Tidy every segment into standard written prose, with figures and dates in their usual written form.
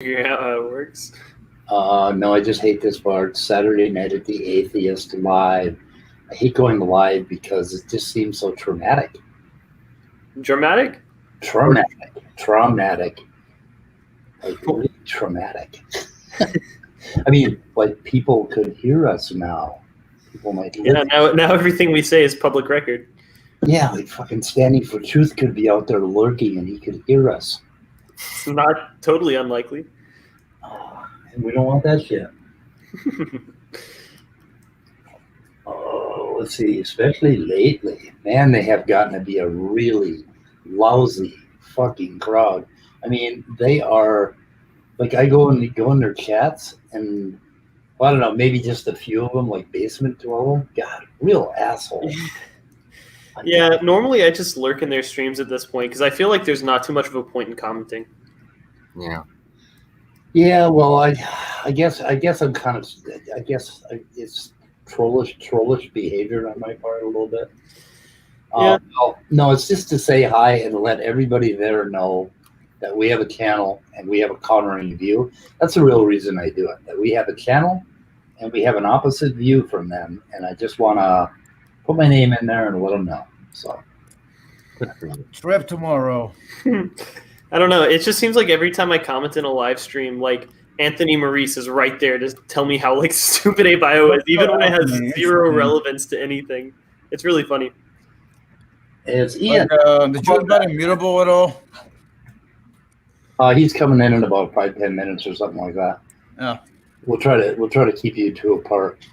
figure out how it works. No, I just hate this part. Saturday night at the Atheist live. I hate going live because it just seems so traumatic. Dramatic? Traumatic. Like, really traumatic. I mean, like, people could hear us now. People might listen. Yeah, now everything we say is public record. Yeah, like fucking Standing for Truth could be out there lurking and he could hear us. It's not totally unlikely. And we don't want that shit. Oh, let's see, especially lately. Man, they have gotten to be a really lousy fucking crowd. I mean, they are, like, I go in their chats and, well, I don't know, maybe just a few of them, like Basement Dweller. God, real asshole. Yeah, normally I just lurk in their streams at this point because I feel like there's not too much of a point in commenting. Yeah. Yeah, well, I guess I'm kind of, it's trollish behavior on my part a little bit. Yeah. No, it's just to say hi and let everybody there know that we have a channel and we have a countering view. That's the real reason I do it. That we have a channel and we have an opposite view from them, and I just want to put my name in there and let them know. So, trip tomorrow. I don't know. It just seems like every time I comment in a live stream, like Anthony Maurice is right there to tell me how like stupid ABio is, even when it has zero relevance to anything. It's really funny. It's Ian. Did you invite Immutable at all? He's coming in about 5-10 minutes or something like that. Yeah. We'll try to keep you two apart.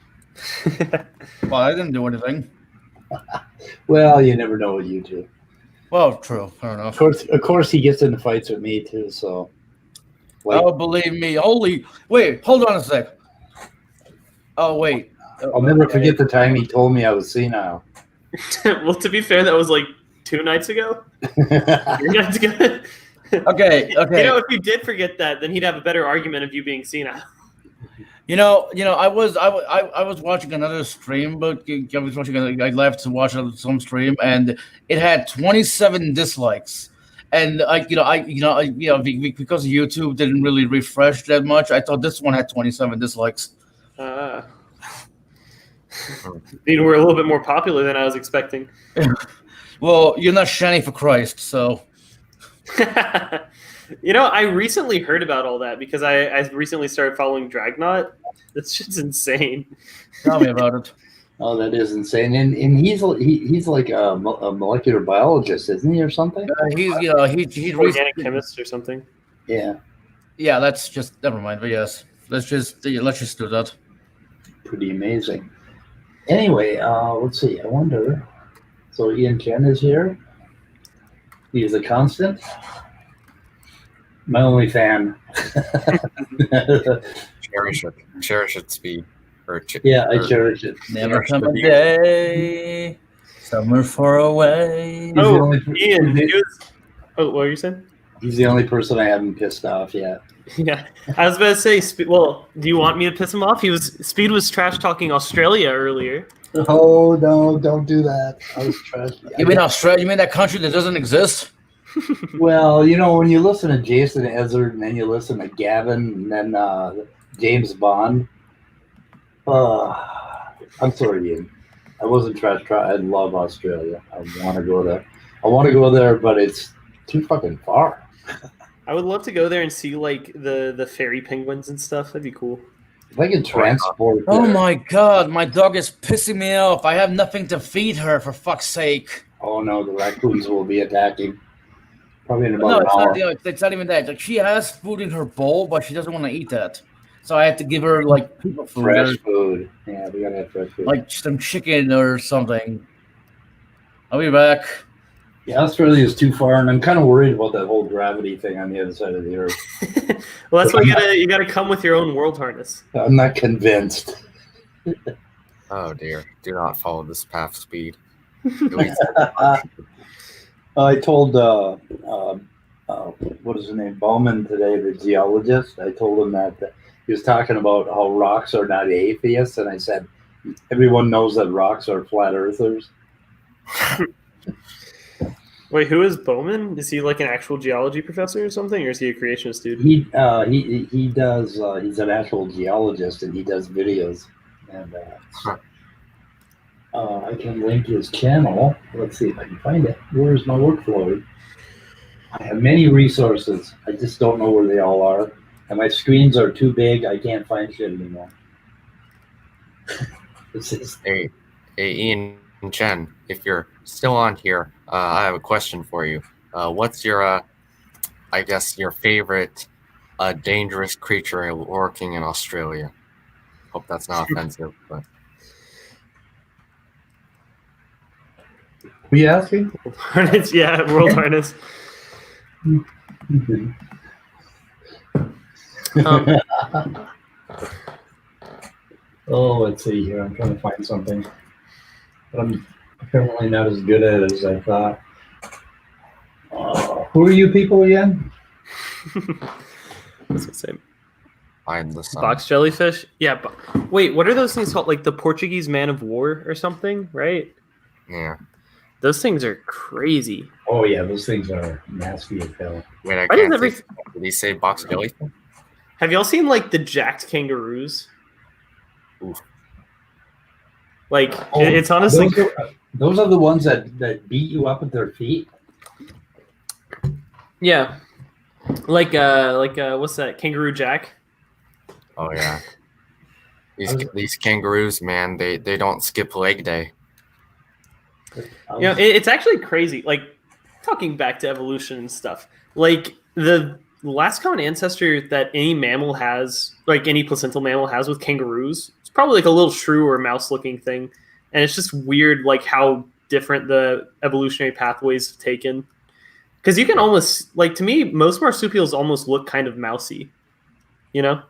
Well, I didn't do anything. Well, you never know with you two. Well, true. Fair enough. Of course, he gets into fights with me too. So, like, oh, believe me. Wait, hold on a sec. Oh, wait. I'll never forget the time he told me I was senile. Well, to be fair, that was like 2 nights ago. 3 nights ago. Okay. You know, if you did forget that, then he'd have a better argument of you being senile. You know, I was watching another stream, but I left to watch some stream, and it had 27 dislikes. And because YouTube didn't really refresh that much, I thought this one had 27 dislikes. You were a little bit more popular than I was expecting. Well, you're not Shani for Christ, so. You know, I recently heard about all that because I recently started following Dragnaut. That's just insane. Tell me about it. Oh, that is insane. And he's like a molecular biologist, isn't he, or something? He's organic chemist or something. Yeah. Yeah, that's just never mind. But yes, let's just do that. Pretty amazing. Anyway, let's see. I wonder. So Ian Chen is here. He's a constant. My only fan. Cherish it, Speed. I cherish it. Never come a day, somewhere far away. Ian, what were you saying? He's the only person I haven't pissed off yet. Yeah, I was about to say. Well, do you want me to piss him off? Speed was trash talking Australia earlier. Oh no! Don't do that. I was trash. You mean Australia? You mean that country that doesn't exist? Well, you know, when you listen to Jason Ezard and then you listen to Gavin and then James Bond, I'm sorry, Ian. I wasn't trash. I love Australia. I want to go there. But it's too fucking far. I would love to go there and see like the fairy penguins and stuff. That'd be cool. If I could transport. Oh my god, my dog is pissing me off. I have nothing to feed her, for fuck's sake. Oh no, the raccoons will be attacking. Probably in about an hour. It's not even that. Like, she has food in her bowl, but she doesn't want to eat that. So I have to give her like people food. Fresh food. Yeah, we gotta have fresh food. Like some chicken or something. I'll be back. Yeah, Australia is too far, and I'm kind of worried about that whole gravity thing on the other side of the earth. Well, that's why you gotta come with your own world harness. I'm not convinced. Oh dear! Do not follow this path, Speed. I told what is his name, Bowman today, the geologist. I told him that he was talking about how rocks are not atheists, and I said everyone knows that rocks are flat earthers. Wait, who is Bowman? Is he like an actual geology professor or something, or is he a creationist dude? He does. He's an actual geologist, and he does videos. And I can link his channel. Let's see if I can find it. Where's my workflow? I have many resources. I just don't know where they all are, and my screens are too big. I can't find shit anymore. Hey, Ian and Chen, if you're still on here, I have a question for you. What's your, I guess, your favorite dangerous creature working in Australia? Hope that's not offensive, but. Were you asking? Harness, yeah, World Harness. Oh, let's see here. I'm trying to find something. But I'm apparently not as good at it as I thought. Who are you people again? What's the same? I'm the sun. Box jellyfish? Yeah. Wait, what are those things called? Like the Portuguese man of war or something, right? Yeah. Those things are crazy. Oh, yeah, those things are nasty as hell. Wait, I Why does can't say. Did he say box jellyfish? Have y'all seen like the jacked kangaroos? Oof. Like it's honestly those are the ones that beat you up with their feet. yeah, like what's that? Kangaroo Jack. Oh yeah. These kangaroos, man, they don't skip leg day. You know, it's actually crazy. Like talking back to evolution and stuff. Like the last common ancestor that any mammal has, like any placental mammal has with kangaroos, it's probably like a little shrew or mouse looking thing. And it's just weird like how different the evolutionary pathways have taken. Because you can almost, like to me, most marsupials almost look kind of mousy, you know?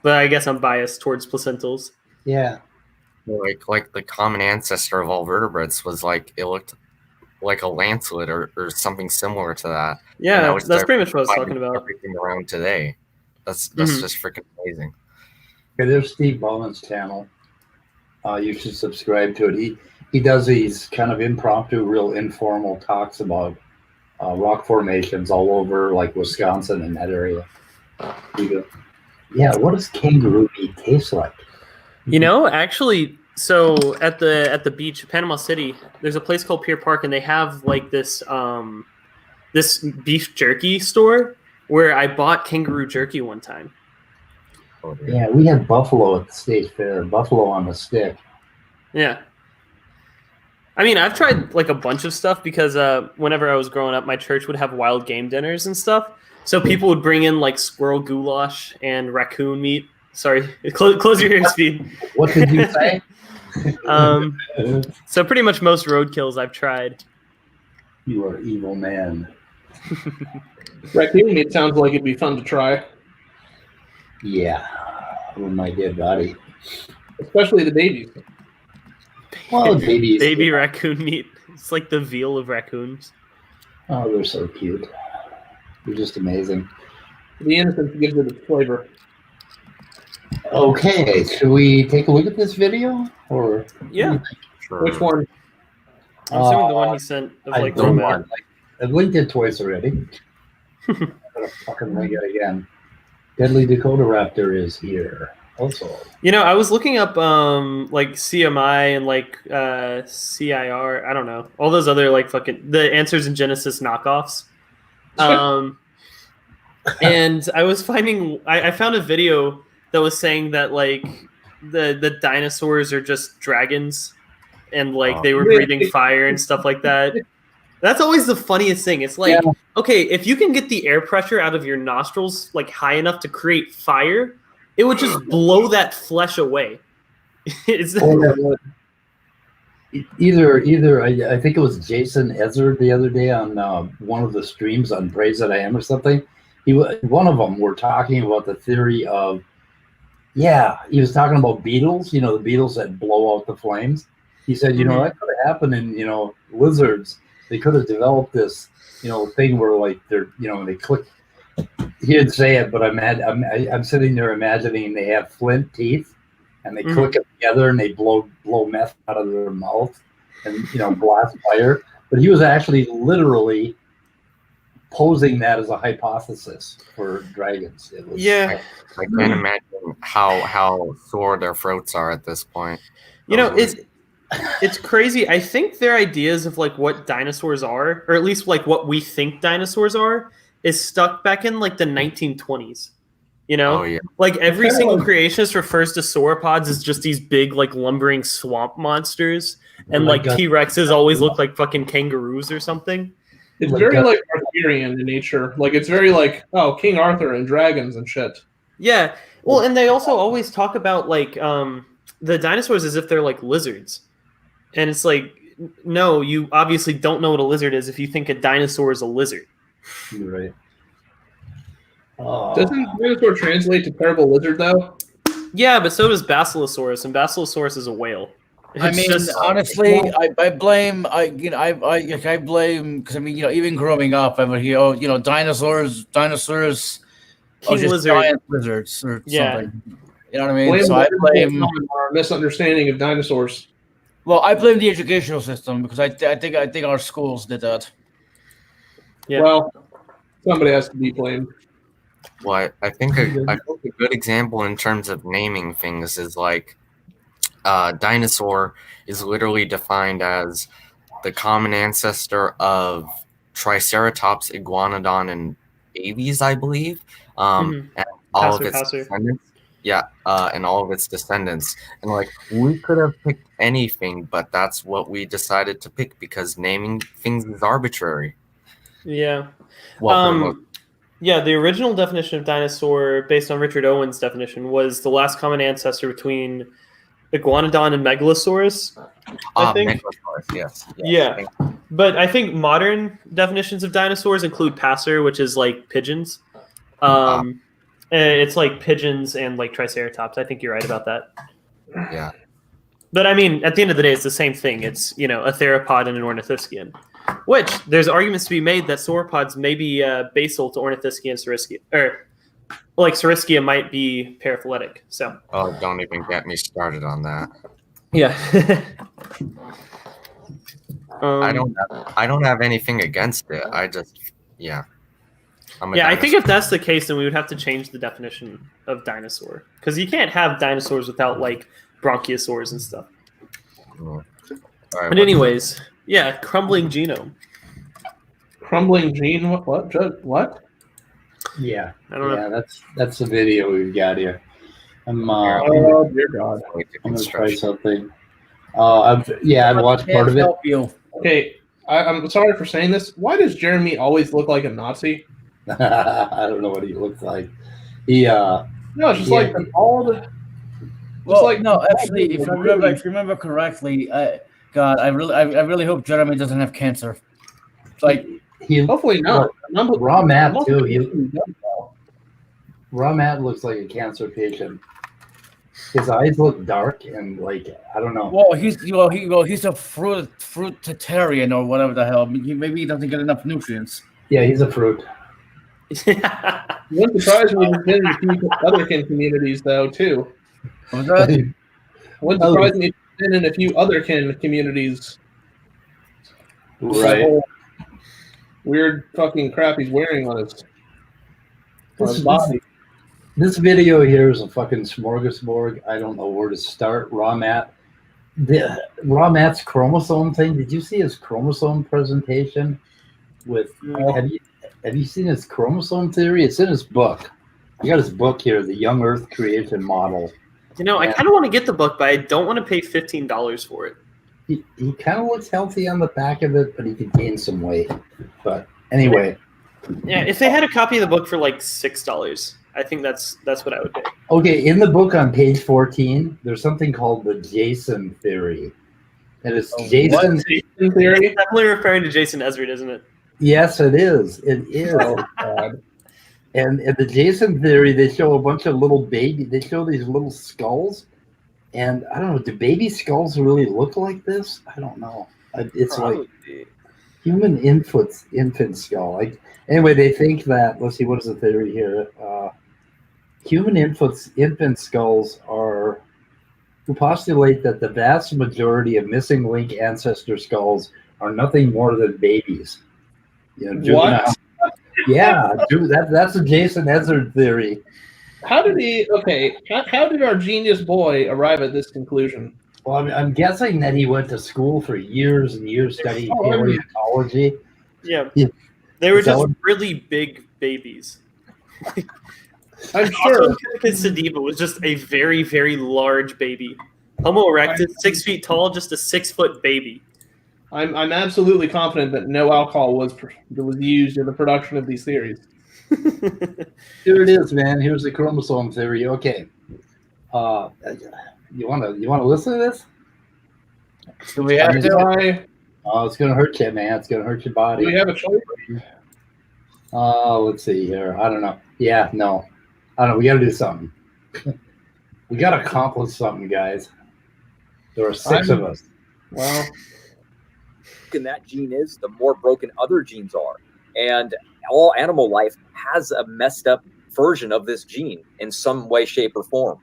But I guess I'm biased towards placentals. Yeah. Like the common ancestor of all vertebrates was like, it looked like a lancelet or something similar to that. Yeah, that's pretty much what I was talking about. Everything around today. That's just freaking amazing. Okay, there's Steve Ballman's channel. You should subscribe to it. He does these kind of impromptu, real informal talks about rock formations all over, like Wisconsin and that area. Yeah, what does kangaroo meat taste like? You know, actually, so at the beach, Panama City, there's a place called Pier Park, and they have like this this beef jerky store where I bought kangaroo jerky one time. Yeah, we had buffalo at the state fair. Buffalo on the stick. Yeah. I mean, I've tried like a bunch of stuff because whenever I was growing up, my church would have wild game dinners and stuff. So people would bring in like squirrel goulash and raccoon meat. Sorry, close your ears, Speed. What did you say? So pretty much most roadkills I've tried. You are evil man. Raccoon meat sounds like it'd be fun to try. Yeah, with my dead body. Especially the babies. Well, babies. Baby raccoon meat. It's like the veal of raccoons. Oh, they're so cute. They're just amazing. The innocence gives it its flavor. Okay, should we take a look at this video? Or Yeah. Sure. Which one? I'm assuming the one he sent of I like the don't map. want. I've linked it twice already. I'm gonna fucking link it again. Deadly Dakota Raptor is here. Also, You know, I was looking up like CMI and like CIR. I don't know, all those other like fucking the Answers in Genesis knockoffs. And I was finding, I found a video that was saying that like the dinosaurs are just dragons, and like they were breathing fire and stuff like that. That's always the funniest thing. It's like, okay, if you can get the air pressure out of your nostrils like high enough to create fire, it would just blow that flesh away. either I think it was Jason Ezer the other day on one of the streams on Praise That I Am or something. One of them were talking about the theory of, he was talking about beetles, the beetles that blow out the flames. He said, that could have happened in, lizards. They could have developed this, thing where like they're, they click. He didn't say it, but I'm sitting there imagining they have flint teeth and they click it together and they blow meth out of their mouth and, blast fire. but he was actually literally posing that as a hypothesis for dragons. It was, Yeah. I can't imagine how sore their throats are at this point. You know, it's crazy. I think their ideas of like what dinosaurs are, or at least like what we think dinosaurs are, is stuck back in like the 1920s. You know, Oh, yeah. like every single creationist refers to sauropods as just these big, like lumbering swamp monsters, and like T-Rexes always look like fucking kangaroos or something. It's very like Arthurian in nature. Like it's very like King Arthur and dragons and shit. Yeah, well, and they also always talk about like the dinosaurs as if they're like lizards, and it's like, no, you obviously don't know what a lizard is if you think a dinosaur is a lizard. You're right. Doesn't dinosaur translate to terrible lizard though? Yeah, but so does Basilosaurus, and Basilosaurus is a whale. I mean, honestly, I blame because even growing up, I would hear, dinosaurs, King just lizard. giant lizards or something. You know what I mean? Blame So I blame our misunderstanding of dinosaurs. Well, I blame the educational system because I think our schools did that. Yeah. Well, somebody has to be blamed. Well, I think a good example in terms of naming things is like dinosaur is literally defined as the common ancestor of Triceratops, Iguanodon, and Aves, I believe, and all of its descendants. Yeah, and all of its descendants. And like we could have picked anything, but that's what we decided to pick because naming things is arbitrary. Yeah. Well, yeah, the original definition of dinosaur, based on Richard Owen's definition, was the last common ancestor between Iguanodon and Megalosaurus. I think. Megalosaurus, yes. Yeah, but I think modern definitions of dinosaurs include passer, which is like pigeons. It's like pigeons and like Triceratops. I think you're right about that. Yeah. But I mean, at the end of the day, it's the same thing. It's, a theropod and an ornithischian. Which, there's arguments to be made that sauropods may be basal to Ornithischia and Saurischia. Or, like, Saurischia might be paraphyletic. So. Oh, don't even get me started on that. Yeah. I don't have anything against it. I just, I think if that's the case, then we would have to change the definition of dinosaur. Because you can't have dinosaurs without, like, brachiosaurs and stuff. Right, but anyways... Yeah, crumbling genome. Crumbling gene? What? Yeah, I don't know. That's the video we've got here. Oh dear God! I'm gonna try something. I've watched part of it. Okay, I'm sorry for saying this. Why does Jeremy always look like a Nazi? I don't know what he looks like. No, it's just like all the. Well, no, actually, if you remember correctly. God, I really hope Jeremy doesn't have cancer. Like, hopefully not. Raw Matt too. Raw Matt looks like a cancer patient. His eyes look dark and like I don't know. Well, he's a fruitarian or whatever the hell. Maybe he doesn't get enough nutrients. Yeah, he's a fruit. Wouldn't surprise me if he's in a few otherkin communities though too. What was that? Wouldn't surprise me. In a few other communities. Right. Weird fucking crap he's wearing on his body. This video here is a fucking smorgasbord. I don't know where to start. Raw Matt's chromosome thing. Did you see his chromosome presentation? Have you seen his chromosome theory? It's in his book. I got his book here, The Young Earth Creation Model. I kind of want to get the book, but I don't want to pay $15 for it. He kind of looks healthy on the back of it, but he could gain some weight. But anyway. Yeah, if they had a copy of the book for like $6, I think that's what I would pay. Okay, in the book on page 14, there's something called the Jason theory. And it's Jason theory? It's definitely referring to Jason Ezra, isn't it? Yes, it is. It is. Oh, God. And in the Jason theory, they show a bunch of little babies. They show these little skulls. And I don't know, do baby skulls really look like this? I don't know. It's probably like human infant skull. Anyway, they think that, let's see, what is the theory here? Human infant skulls who postulate that the vast majority of missing link ancestor skulls are nothing more than babies. You know, What? Yeah, that's a Jason Ezard theory. How did he? Okay, how did our genius boy arrive at this conclusion? Well, I'm guessing that he went to school for years and years studying paleontology. Yeah. Yeah. They were Is that just what- really big babies. I'm sure. Sediba was just a very, very large baby. Homo erectus, 6 feet tall, just a 6-foot baby. I'm absolutely confident that no alcohol was used in the production of these theories. Here it is, man. Here's the chromosome theory. Okay. You wanna listen to this? Do we have to? Oh, it's gonna hurt you, man. It's gonna hurt your body. Do we have a choice? Let's see here. I don't know. Yeah, no. I don't know. We gotta do something. We gotta accomplish something, guys. There are 6 of us. Well, that gene is, the more broken other genes are. And all animal life has a messed up version of this gene in some way, shape, or form.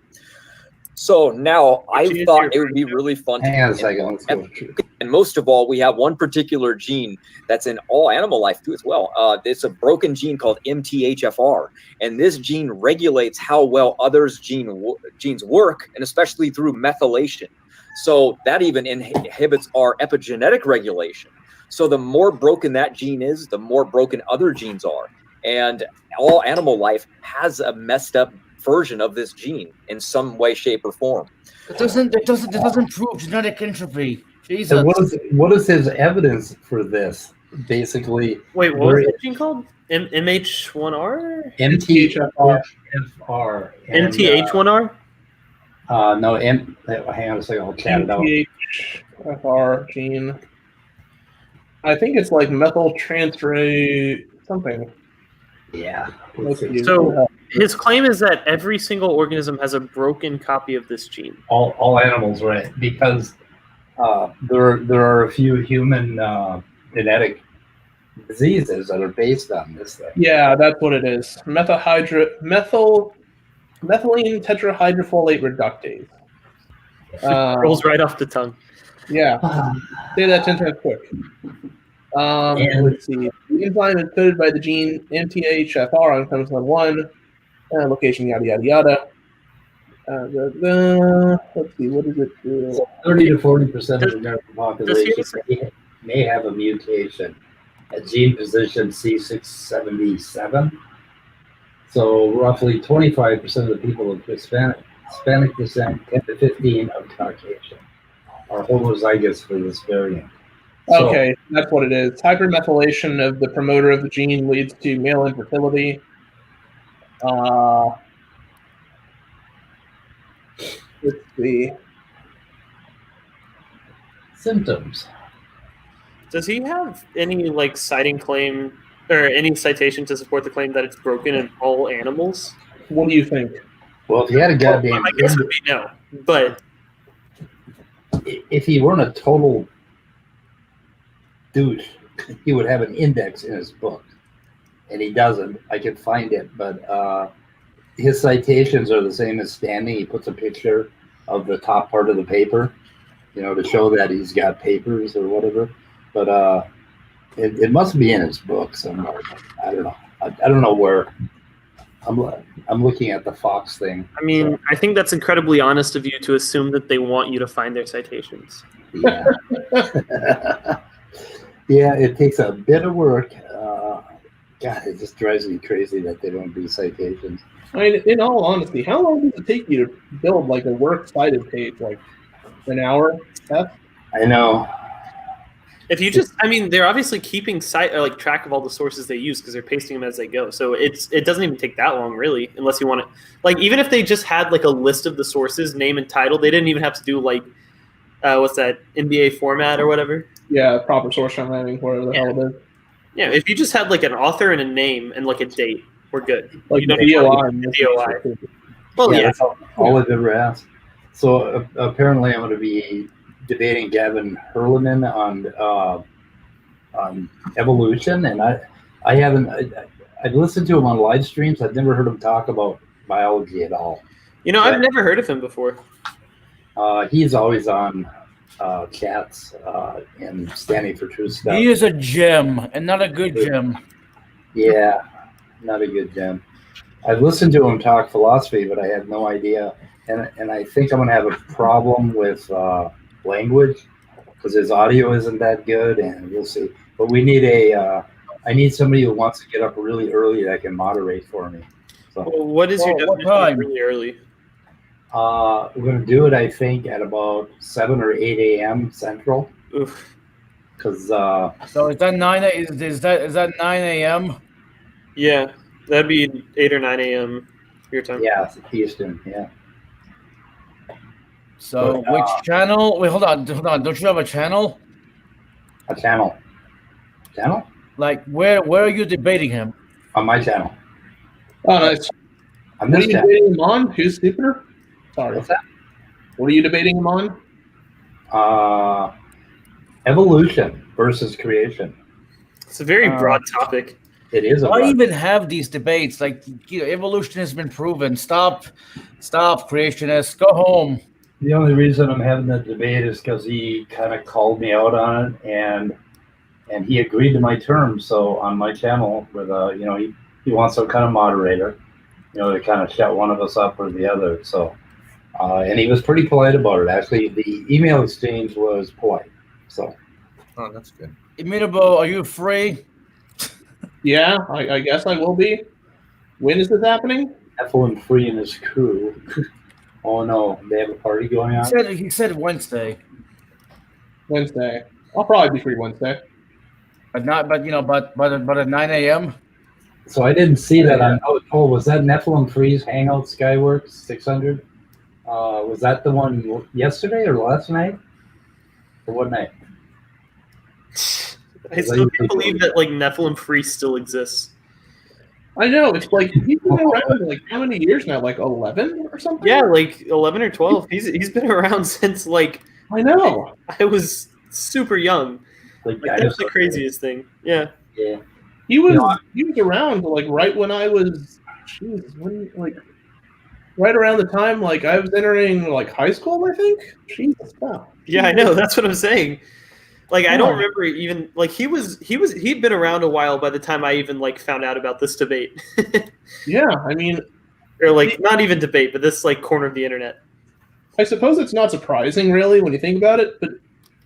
So now I thought it would be really fun to Hang on a second. Let's go. and most of all, we have one particular gene that's in all animal life too as well. It's a broken gene called MTHFR. And this gene regulates how well others' genes work, and especially through methylation. So that even inhibits our epigenetic regulation. So the more broken that gene is, the more broken other genes are. And all animal life has a messed up version of this gene in some way, shape, or form. It doesn't prove genetic entropy. Jesus. So what is his evidence for this? Basically, Wait, what was that gene called? MH1R? MTHFR. MTH1R? No, hang on a second. I'll chat it out. MTHFR gene. I think it's like methyltransferase something. Yeah. So his claim is that every single organism has a broken copy of this gene. All animals, right? Because there are a few human genetic diseases that are based on this thing. Yeah, that's what it is. Methylene tetrahydrofolate reductase. Rolls right off the tongue. Yeah. Say that 10 times quick. Let's see. The enzyme is coded by the gene MTHFR on chromosome 1. Location, yada, yada, yada. Let's see. What does it do? 30 to 40% of the American population may have a mutation at gene position C677. So roughly 25% of the people of Hispanic descent, 10 to 15 of Caucasian, are homozygous for this variant. Okay, that's what it is. Hypermethylation of the promoter of the gene leads to male infertility. Let's see. Symptoms. Does he have any citing claim or any citation to support the claim that it's broken in all animals? What do you think? Well, if he had a goddamn... I guess it would be no, but... If he weren't a total douche, he would have an index in his book. And he doesn't. I could find it, but his citations are the same as standing. He puts a picture of the top part of the paper, to show that he's got papers or whatever. But it must be in his book somewhere. I don't know. I don't know where. I'm looking at the Fox thing. I mean, I think that's incredibly honest of you to assume that they want you to find their citations. Yeah. Yeah, it takes a bit of work. God, it just drives me crazy that they don't do citations. I mean, in all honesty, how long does it take you to build a works cited page? Like an hour? I know. If you they're obviously keeping track of all the sources they use because they're pasting them as they go. So it doesn't even take that long, really, unless you want to. Even if they just had a list of the sources, name and title, they didn't even have to do what's that, NBA format or whatever. Yeah, proper source formatting, whatever the hell it is. Yeah, if you just had an author and a name and a date, we're good. Like you don't DOI. DOI. Well, yeah. That's all I've ever asked. So apparently I'm going to be debating Gavin Herliman on evolution, and I haven't. I've listened to him on live streams. I've never heard him talk about biology at all. I've never heard of him before. He's always on chats and standing for truth stuff. He is a gem, and not a good gem. Yeah, not a good gem. I've listened to him talk philosophy, but I had no idea. And I think I'm going to have a problem with language because his audio isn't that good, and we'll see. But we need I need somebody who wants to get up really early that can moderate for me. So Well, what is your What definition time? of really early? we're going to do it, I think, at about 7 or 8 a.m. Central. Oof. Because So is that 9 a.m.? Yeah, that'd be 8 or 9 a.m. your time. yeah, Houston, yeah. So But, which channel? Wait, hold on. Don't you have a channel? A channel Like where are you debating him? on my channel. Oh, nice. On What are this you channel. debating him on? Who's stupider? Sorry. What's that? What are you debating him on? Evolution versus creation. It's a very broad topic. It is a Why broad- even have these debates? Like, evolution has been proven. Stop, creationists. Go home. The only reason I'm having the debate is because he kind of called me out on it, and he agreed to my terms. So on my channel, with he wants some kind of moderator, to kind of shut one of us up or the other. So, and he was pretty polite about it. Actually, the email exchange was polite. So, Oh, that's good. Immutable, are you free? Yeah, I guess I will be. When is this happening? Nephilim Free and his crew. Oh no, they have a party going on. He said Wednesday, Wednesday. I'll probably be free Wednesday. but at 9 a.m. So I didn't see that on. Oh, was that Nephilim Freeze Hangout Skyworks 600? Was that the one yesterday or last night? Or what night? I still can't believe that like Nephilim Free still exists. I know, it's like he's been around like how many years now? Like 11 or something? Yeah, like 11 or 12. He's been around since like I know. I was super young. Like that's the craziest thing. Yeah. Yeah. He was around like right when I was right around the time like I was entering like high school, I think. Jesus, wow. Yeah, I know. That's what I'm saying. Like I don't remember even like he'd been around a while by the time I even like found out about this debate. Yeah, I mean, or like not even debate, but this like corner of the internet. I suppose it's not surprising really when you think about it, but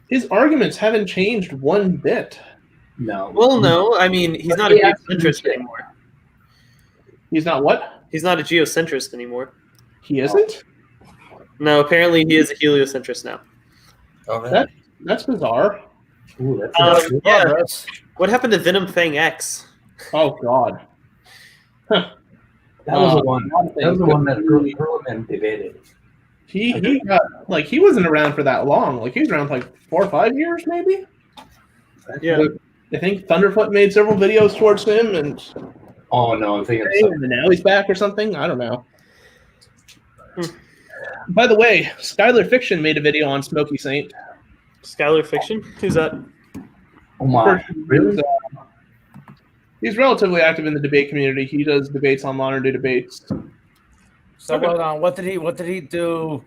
his arguments haven't changed one bit. No. Well, no, I mean he's not a geocentrist anymore. He's not what? He's not a geocentrist anymore. He isn't? No, apparently he is a heliocentrist now. Oh, really? That's bizarre. Ooh, that's Yeah. What happened to Venom Fang X? Oh God. that was the one. That was the one that Perlman debated. He got like he wasn't around for that long. Like he was around like 4 or 5 years maybe. Yeah. I think Thunderfoot made several videos towards him, and Oh no, I'm thinking. and now he's back or something. I don't know. By the way, Skylar Fiction made a video on Smokey Saint. Skylar Fiction? Who's that? Oh my, really? He's relatively active in the debate community. He does debates on modern day debates. So hold on, what did he do?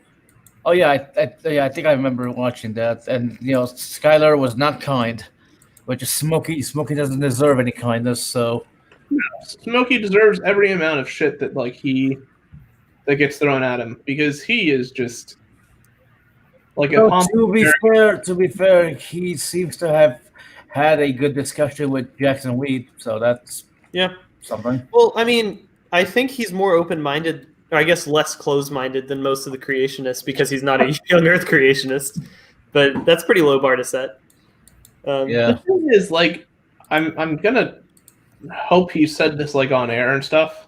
Oh yeah, I think I remember watching that. And Skylar was not kind, which is Smokey doesn't deserve any kindness. So Smokey deserves every amount of shit that that gets thrown at him because he is just like to be fair, he seems to have had a good discussion with Jackson Weed, so that's something. Well, I mean, I think he's more open-minded, or I guess less closed-minded than most of the creationists because he's not a young Earth creationist. But that's pretty low bar to set. The thing is, like, I'm gonna hope he said this like on air and stuff.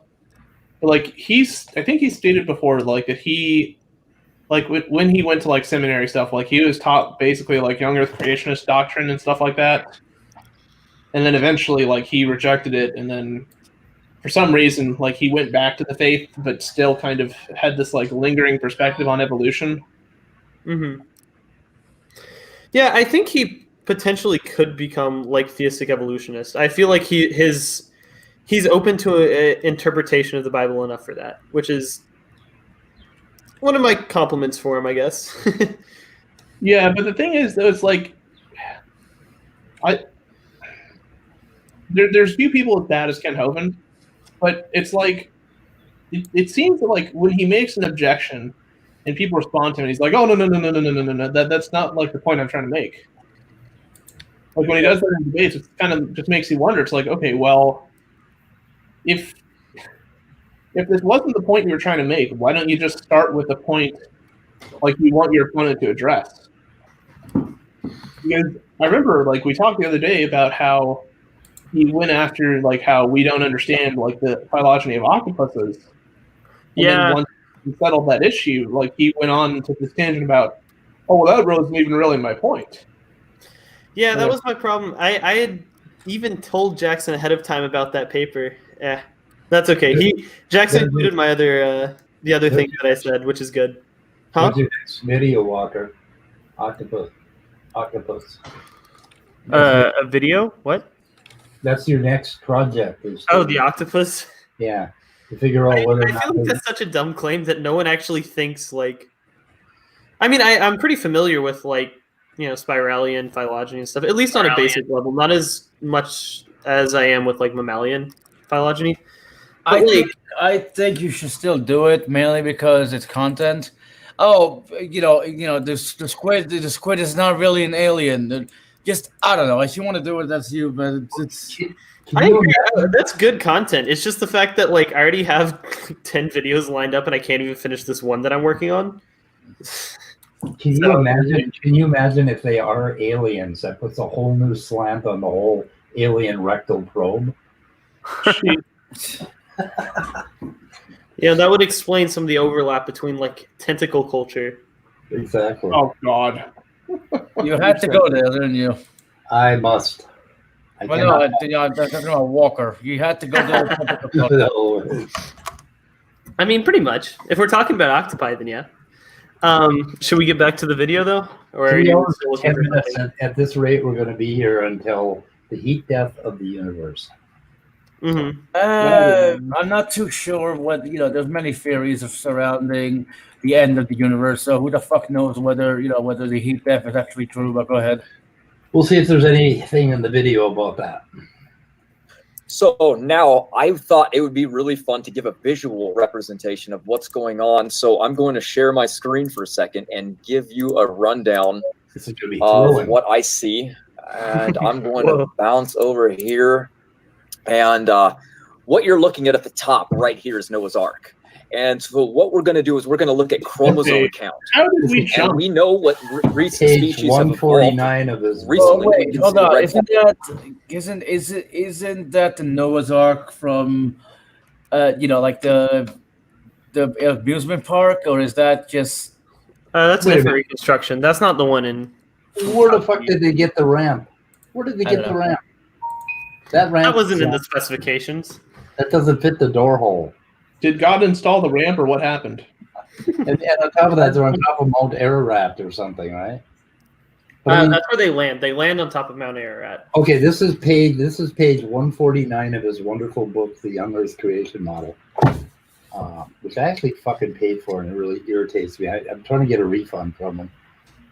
But like I think he stated before like that he like when he went to like seminary stuff, like he was taught basically like young Earth creationist doctrine and stuff like that. And then eventually like he rejected it, and then for some reason like he went back to the faith, but still kind of had this like lingering perspective on evolution. Mm-hmm. Yeah, I think he potentially could become like theistic evolutionist. I feel like he's open to an interpretation of the Bible enough for that, which is one of my compliments for him, I guess. Yeah, but the thing is, though, it's like, there's few people as bad as Ken Hovind, but it's like, it seems that like when he makes an objection and people respond to him, he's like, oh no, that's not like the point I'm trying to make. Like when he does that in debates, it kind of just makes you wonder. It's like, okay, well, if this wasn't the point you were trying to make, why don't you just start with the point like you want your opponent to address? Because I remember, like, we talked the other day about how he went after, like, how we don't understand, like, the phylogeny of octopuses. And then once he settled that issue, like, he went on and took this tangent about, oh, well, that wasn't even really my point. Yeah, that was my problem. I had even told Jackson ahead of time about that paper. Yeah, that's okay. Jackson included my the other thing that I said, which is good. Huh? What's your next video, Walker? Octopus. A video? What? That's your next project. Oh, the octopus? Yeah. To figure out whether I feel like that's such a dumb claim that no one actually thinks, like... I mean, I'm pretty familiar with, like, you know, spiralian phylogeny and stuff, at least on a basic level. Not as much as I am with, like, mammalian phylogeny. But, I think you should still do it, mainly because it's content. Oh, you know, the squid is not really an alien. Just, I don't know. If you want to do it, that's you. But it's I agree. That's good content. It's just the fact that, like, I already have 10 videos lined up and I can't even finish this one that I'm working on. Can you imagine if they are aliens? That puts a whole new slant on the whole alien rectal probe. Yeah, that would explain some of the overlap between, like, tentacle culture. Exactly. Oh God. You had to go there, didn't you? I must. I'm talking about Walker. You had to go there. I mean, pretty much. If we're talking about octopi, then yeah. Should we get back to the video, though? Or are you still looking for something? At this rate, we're going to be here until the heat death of the universe. Mm-hmm. I'm not too sure what, there's many theories surrounding the end of the universe, so who the fuck knows whether the heat death is actually true, but go ahead. We'll see if there's anything in the video about that. So now I thought it would be really fun to give a visual representation of what's going on. So I'm going to share my screen for a second and give you a rundown of what I see. And I'm going to bounce over here. And what you're looking at the top right here is Noah's Ark. And so what we're going to do is we're going to look at chromosome count. How did we jump? And we know what recent Page species 149 of his recently. Wait, hold on. Isn't that the Noah's Ark from, like the amusement park, or is that just? That's a different reconstruction. That's not the one in. Where the fuck did they get the ramp? Where did they get the ramp? That ramp. That wasn't in the specifications. That doesn't fit the door hole. Did God install the ramp, or what happened? And on top of that, they're on top of Mount Ararat or something, right? That's where they land. They land on top of Mount Ararat. Okay, this is page 149 of his wonderful book, The Young Earth Creation Model, which I actually fucking paid for, and it really irritates me. I'm trying to get a refund from him.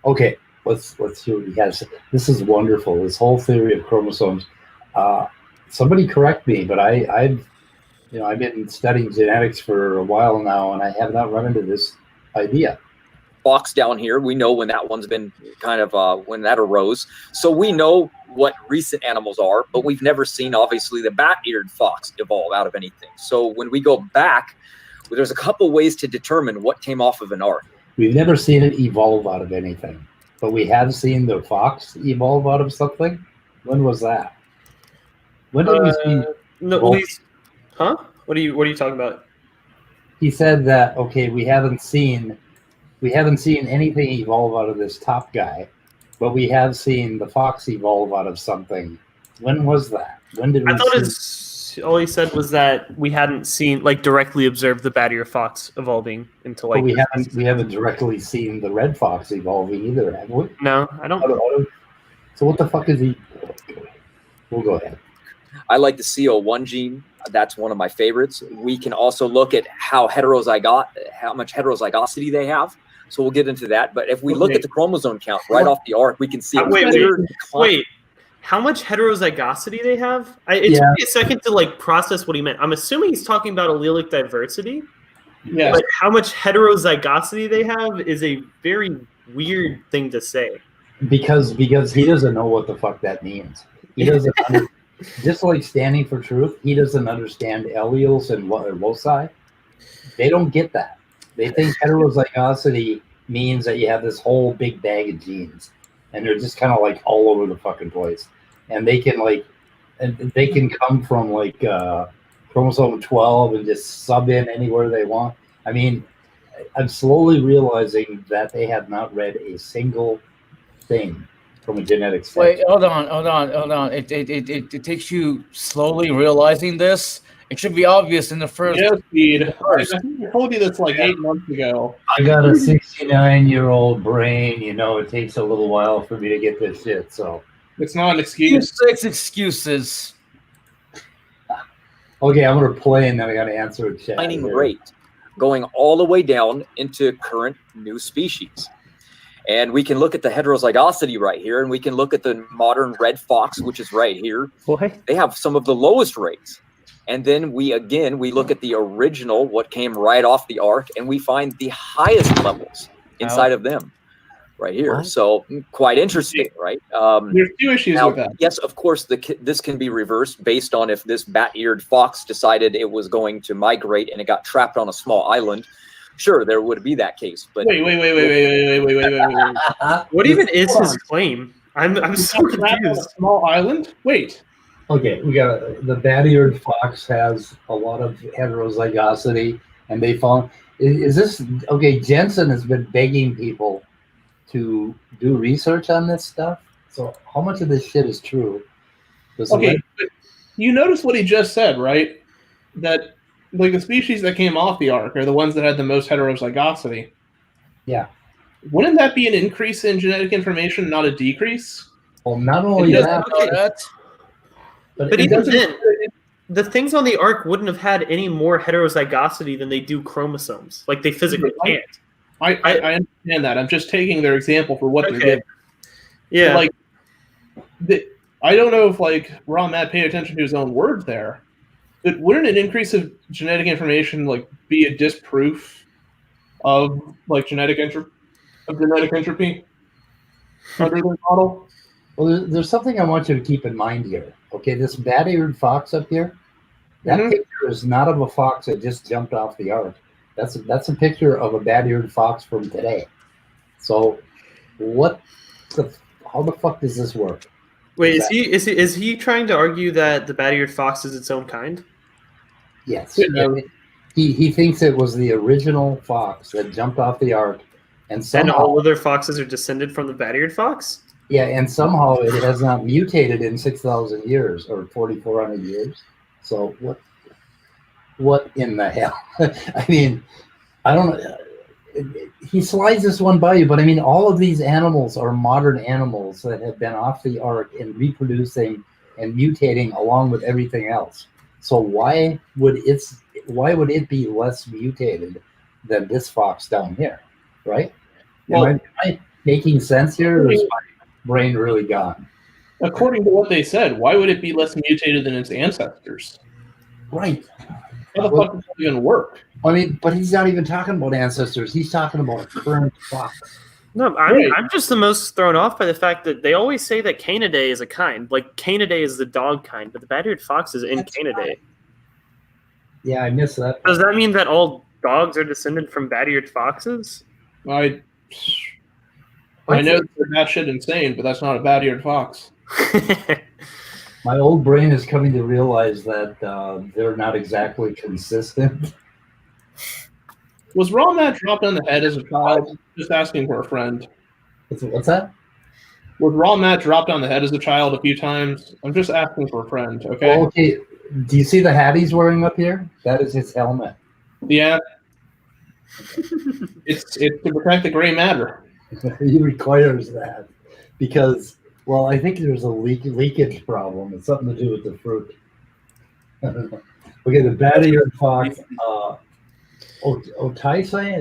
Okay, let's see what he has. This is wonderful. This whole theory of chromosomes. Somebody correct me, but I've been studying genetics for a while now, and I have not run into this idea. Fox down here, we know when that one's been kind of when that arose. So we know what recent animals are, but we've never seen, obviously, the bat-eared fox evolve out of anything. So when we go back, there's a couple ways to determine what came off of an ark. We've never seen it evolve out of anything, but we have seen the fox evolve out of something. When was that? When did we see? No, huh? What are you talking about? He said that, okay, we haven't seen anything evolve out of this top guy, but we have seen the fox evolve out of something. When was that? When did we? I thought all he said was that we hadn't seen, like, directly observed the bat-eared fox evolving into, like. But we haven't directly seen the red fox evolving either, have we? No, I don't. So what the fuck is he? We'll go ahead. I like the CO1 gene. That's one of my favorites. We can also look at how much heterozygosity they have. So we'll get into that. But if we look at the chromosome count right off the arc, we can see a Wait, weird decline. Wait, how much heterozygosity they have? It took me a second to like process what he meant. I'm assuming he's talking about allelic diversity. Yeah. But how much heterozygosity they have is a very weird thing to say. Because he doesn't know what the fuck that means. He doesn't just like standing for truth, he doesn't understand alleles and loci. They don't get that. They think heterozygosity means that you have this whole big bag of genes, and they're just kind of like all over the fucking place. And they can come from like chromosome 12 and just sub in anywhere they want. I mean, I'm slowly realizing that they have not read a single thing from a genetics. Wait, hold on. It takes you slowly realizing this. It should be obvious in the first. Yeah, Speed. I think I told you this like 8 months ago. I got a 69-year-old brain. You know, it takes a little while for me to get this shit. So It's not an excuse. 6 excuses. okay, I'm gonna play and then I gotta answer a chat. Declining rate going all the way down into current new species. And we can look at the heterozygosity right here, and we can look at the modern red fox, which is right here. What? They have some of the lowest rates. And then we look at the original, what came right off the ark, and we find the highest levels inside of them right here. What? So quite interesting, right? There's 2 issues Now, with that. yes, of course, this can be reversed based on if this bat-eared fox decided it was going to migrate and it got trapped on a small island. Sure, there would be that case. But Wait. What even is his claim? I'm so Trapped on a confused. small island? Wait. Okay, we got the bat-eared fox has a lot of heterozygosity, and they found is this okay? Jensen has been begging people to do research on this stuff. So how much of this shit is true? Okay, but you notice what he just said, right? That like the species that came off the ark are the ones that had the most heterozygosity. Yeah. Wouldn't that be an increase in genetic information, not a decrease? Well, not only It that, But it even doesn't- then, the things on the ark wouldn't have had any more heterozygosity than they do chromosomes. Like they physically can't. I understand that. I'm just taking their example for what they're Okay. giving. Yeah. Like, I don't know if like Raw Matt paid attention to his own words there, but wouldn't an increase of genetic information like be a disproof of like genetic entropy under the model? Well, there's something I want you to keep in mind here. Okay, this bat-eared fox up here, that picture is not of a fox that just jumped off the ark. That's a picture of a bat-eared fox from today. So, how the fuck does this work? Wait, is he trying to argue that the bat-eared fox is its own kind? Yes. Yeah. He thinks it was the original fox that jumped off the ark, and And somehow, all other foxes are descended from the bat-eared fox? and somehow it has not mutated in 6,000 years or 4,400 years. So what in the hell? I mean, I don't know. He slides this one by you, but I mean, all of these animals are modern animals that have been off the ark and reproducing and mutating along with everything else. So why would it be less mutated than this fox down here, right? Well, am I making sense here, or is my brain really gone? according to what they said, why would it be less mutated than its ancestors? Right. How the fuck does that even work? I mean, but he's not even talking about ancestors. He's talking about current fox. No, I'm just the most thrown off by the fact that they always say that Canidae is a kind. Like, Canidae is the dog kind, but the bat-eared fox is in That's Canidae. right. Yeah, I missed that. Does that mean that all dogs are descended from bat-eared foxes? I know that shit insane, but that's not a bat-eared fox. My old brain is coming to realize that they're not exactly consistent. Was Raw Matt dropped on the head as a child? Just asking for a friend. What's that? Was Raw Matt dropped on the head as a child a few times? I'm just asking for a friend, okay? Oh, okay. Do you see the hat he's wearing up here? That is his helmet. Yeah. It's to protect the gray matter. He requires that because, well, I think there's a leakage problem. It's something to do with the fruit. Okay, the bat-eared fox, Otacion,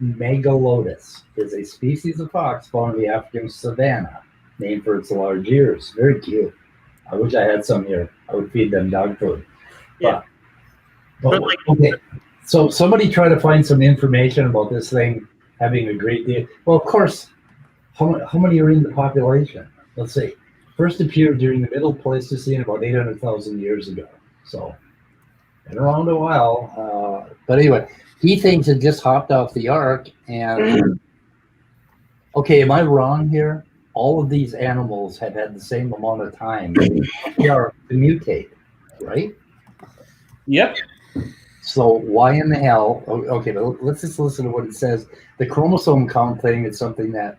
megalotus is a species of fox found in the African savanna, named for its large ears. Very cute. I wish I had some here. I would feed them dog food. Yeah. But like, okay, so somebody try to find some information about this thing having a great deal. Well, of course, how many are in the population? Let's see. First appeared during the Middle Pleistocene about 800,000 years ago. So, been around a while. But anyway, he thinks it just hopped off the ark. And okay, am I wrong here? All of these animals have had the same amount of time to mutate, right? Yep. So why in the hell? Okay, but let's just listen to what it says. The chromosome count thing is something that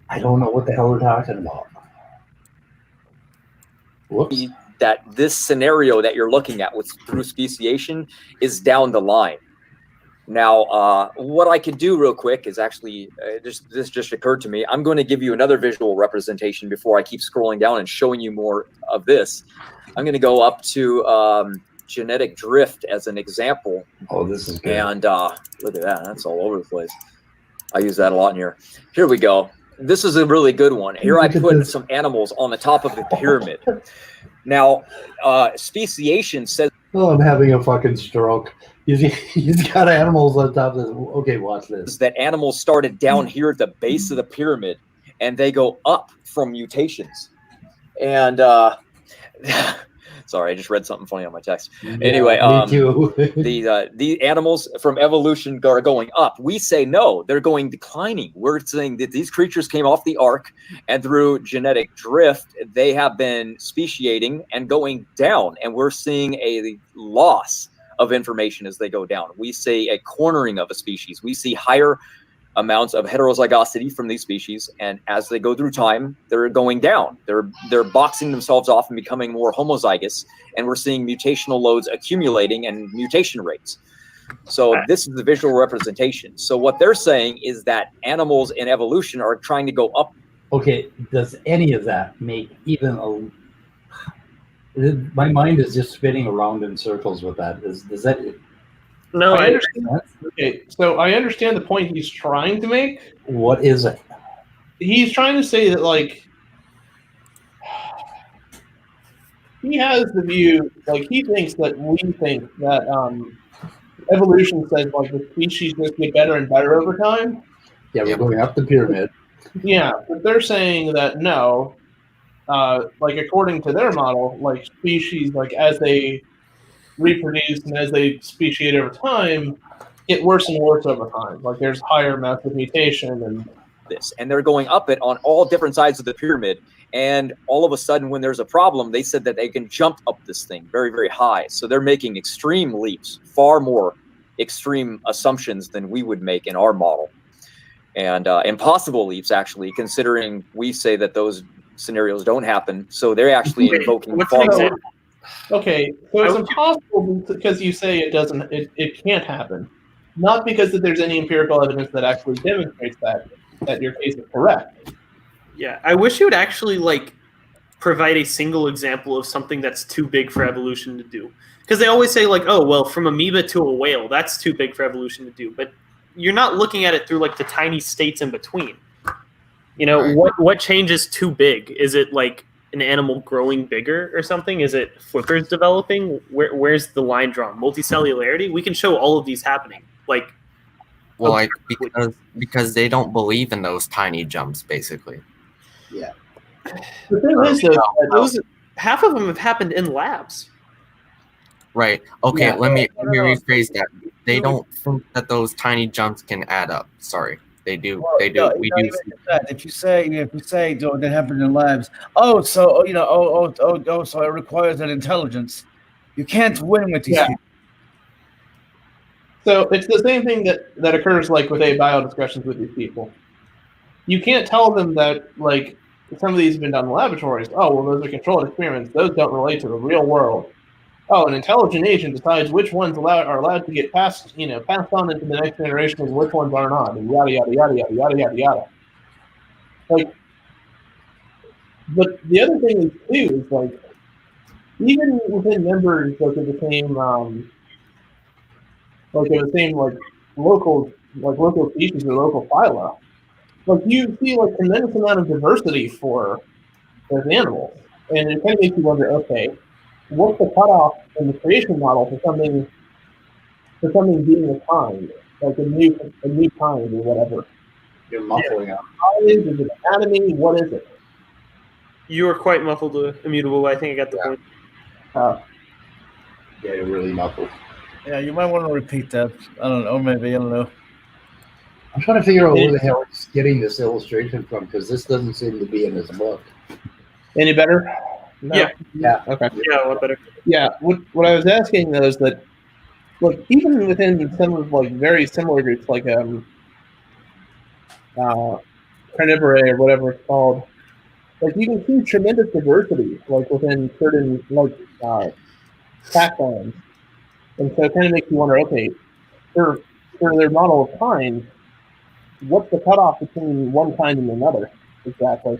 I don't know what the hell we're talking about. Whoops. That this scenario that you're looking at with through speciation is down the line. Now, what I could do real quick is actually, this just occurred to me. I'm going to give you another visual representation before I keep scrolling down and showing you more of this. I'm going to go up to genetic drift as an example. Oh, this is good. And look at that. That's all over the place. I use that a lot in here. Here we go. This is a really good one. Here I put some animals on the top of the pyramid. Now, speciation says... Oh, I'm having a fucking stroke. He's got animals on top of this. Okay, watch this. That animals started down here at the base of the pyramid, and they go up from mutations. And sorry, I just read something funny on my text. Anyway, me too. the animals from evolution are going up. We say no, they're going declining. We're saying that these creatures came off the ark, and through genetic drift, they have been speciating and going down, and we're seeing a loss of information as they go down. We see a cornering of a species. We see higher amounts of heterozygosity from these species, and as they go through time, they're going down. They're boxing themselves off and becoming more homozygous, and we're seeing mutational loads accumulating and mutation rates. So this is the visual representation. So what they're saying is that animals in evolution are trying to go up. Okay, does any of that make even a... My mind is just spinning around in circles with that. Does that... No, I understand. Okay, so I understand the point he's trying to make. What is it? He's trying to say that, like, he has the view, like, he thinks that we think that evolution says, like, the species just get better and better over time. Yeah, we're going up the pyramid. Yeah, but they're saying that no, like, according to their model, like, species, like, as they reproduce and as they speciate over time, get worse and worse over time. Like, there's higher amounts of mutation and this, and they're going up it on all different sides of the pyramid. And all of a sudden, when there's a problem, they said that they can jump up this thing very, very high. So they're making extreme leaps, far more extreme assumptions than we would make in our model, and impossible leaps, actually, considering we say that those scenarios don't happen. So they're actually invoking far more. Okay, so it's impossible because you say it doesn't, it can't happen. Not because that there's any empirical evidence that actually demonstrates that your case is correct. Yeah, I wish you would actually, like, provide a single example of something that's too big for evolution to do. Because they always say, like, oh, well, from amoeba to a whale, that's too big for evolution to do. But you're not looking at it through, like, the tiny states in between. You know, what changes too big? Is it, like, an animal growing bigger or something? Is it flippers developing? Where's the line drawn? Multicellularity? We can show all of these happening. Like, well, like because they don't believe in those tiny jumps, basically. Yeah. The thing is, those half of them have happened in labs. Right. Okay. Yeah. Let me rephrase that. They don't think that those tiny jumps can add up. Sorry. They do. Well, they do. no, We do. If you say that happened in labs, so it requires an intelligence. You can't win with these people. So it's the same thing that occurs, like, with ABio discussions with these people. You can't tell them that, like, some of these have been done in laboratories. Oh, well, those are controlled experiments. Those don't relate to the real world. Oh, an intelligent agent decides which ones are allowed to get passed on into the next generation and which ones are not, and yada, yada, yada, yada, yada, yada, yada. Like, but the other thing is, too, is, like, even within members of the same, like, local local species or local phyla. Like you see like tremendous amount of diversity for those animals, and it kind of makes you wonder, okay, what's the cutoff in the creation model for something being a kind, like a new kind or whatever? You're muffling up. Is it anatomy? What is it? You were quite muffled, Immutable. I think I got the point. Yeah, you're really muffled. Yeah, you might want to repeat that. I don't know, maybe, I don't know. I'm trying to figure out where the hell he's getting this illustration from, because this doesn't seem to be in his book. Any better? No? Yeah. Yeah. Okay. Yeah, a lot better. Yeah. What I was asking though is that, look, even within some of like very similar groups, like carnivore or whatever it's called, like you can see tremendous diversity, like within certain backgrounds, and so it kind of makes you wonder, okay, for their model of kind, what's the cutoff between one kind and another exactly?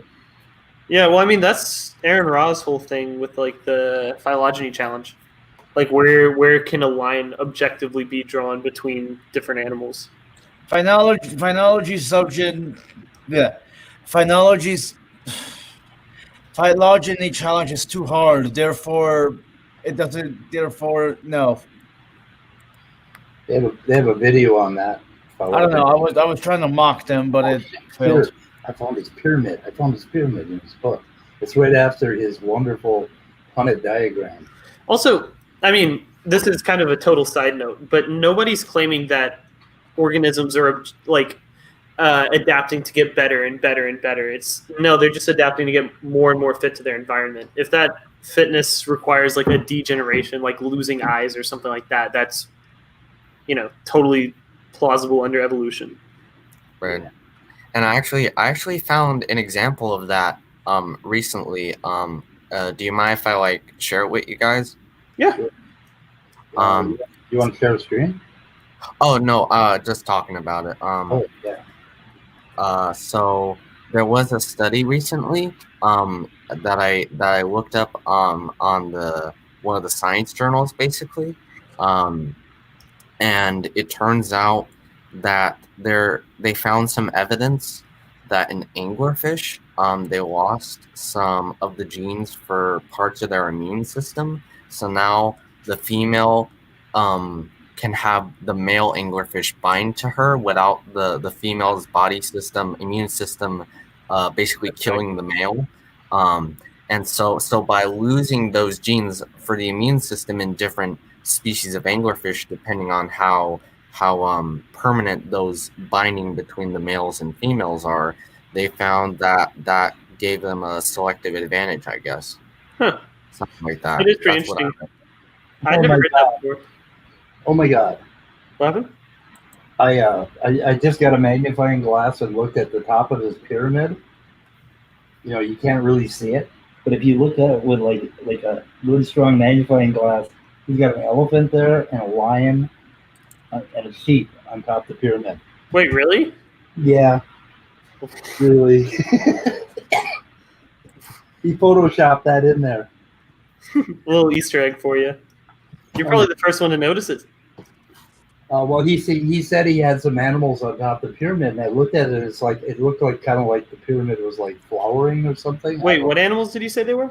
Yeah, well, I mean, that's Aaron Ra's whole thing with like the phylogeny challenge. Like, where can a line objectively be drawn between different animals? Phylogeny challenge is too hard. Therefore, it doesn't. Therefore, no. They have a video on that. I don't know. I was trying to mock them, but it failed. I found his pyramid. In his book. It's right after his wonderful punnet diagram. Also, I mean, this is kind of a total side note, but nobody's claiming that organisms are like adapting to get better and better and better. They're just adapting to get more and more fit to their environment. If that fitness requires like a degeneration, like losing eyes or something like that, that's totally plausible under evolution. Right. And I actually found an example of that recently. Do you mind if I share it with you guys? Yeah. You want to share the screen? Oh no, just talking about it. So there was a study recently that I looked up on one of the science journals, basically, and it turns out that they found some evidence that in anglerfish they lost some of the genes for parts of their immune system. So now the female can have the male anglerfish bind to her without the female's body system, immune system, basically killing the male. And so by losing those genes for the immune system in different species of anglerfish, depending on how permanent those binding between the males and females are, they found that gave them a selective advantage, I guess. Huh. Something like that. It is pretty interesting. I'd never heard that before. Oh my God. What happened? I just got a magnifying glass and looked at the top of his pyramid. You can't really see it, but if you look at it with like a really strong magnifying glass, he's got an elephant there and a lion and a sheep on top of the pyramid. Wait, really? Yeah. Really. He photoshopped that in there. A little Easter egg for you. You're probably the first one to notice it. Well, he said he had some animals on top of the pyramid, and I looked at it. It looked like kind of like the pyramid was like flowering or something. Wait, what animals did he say they were?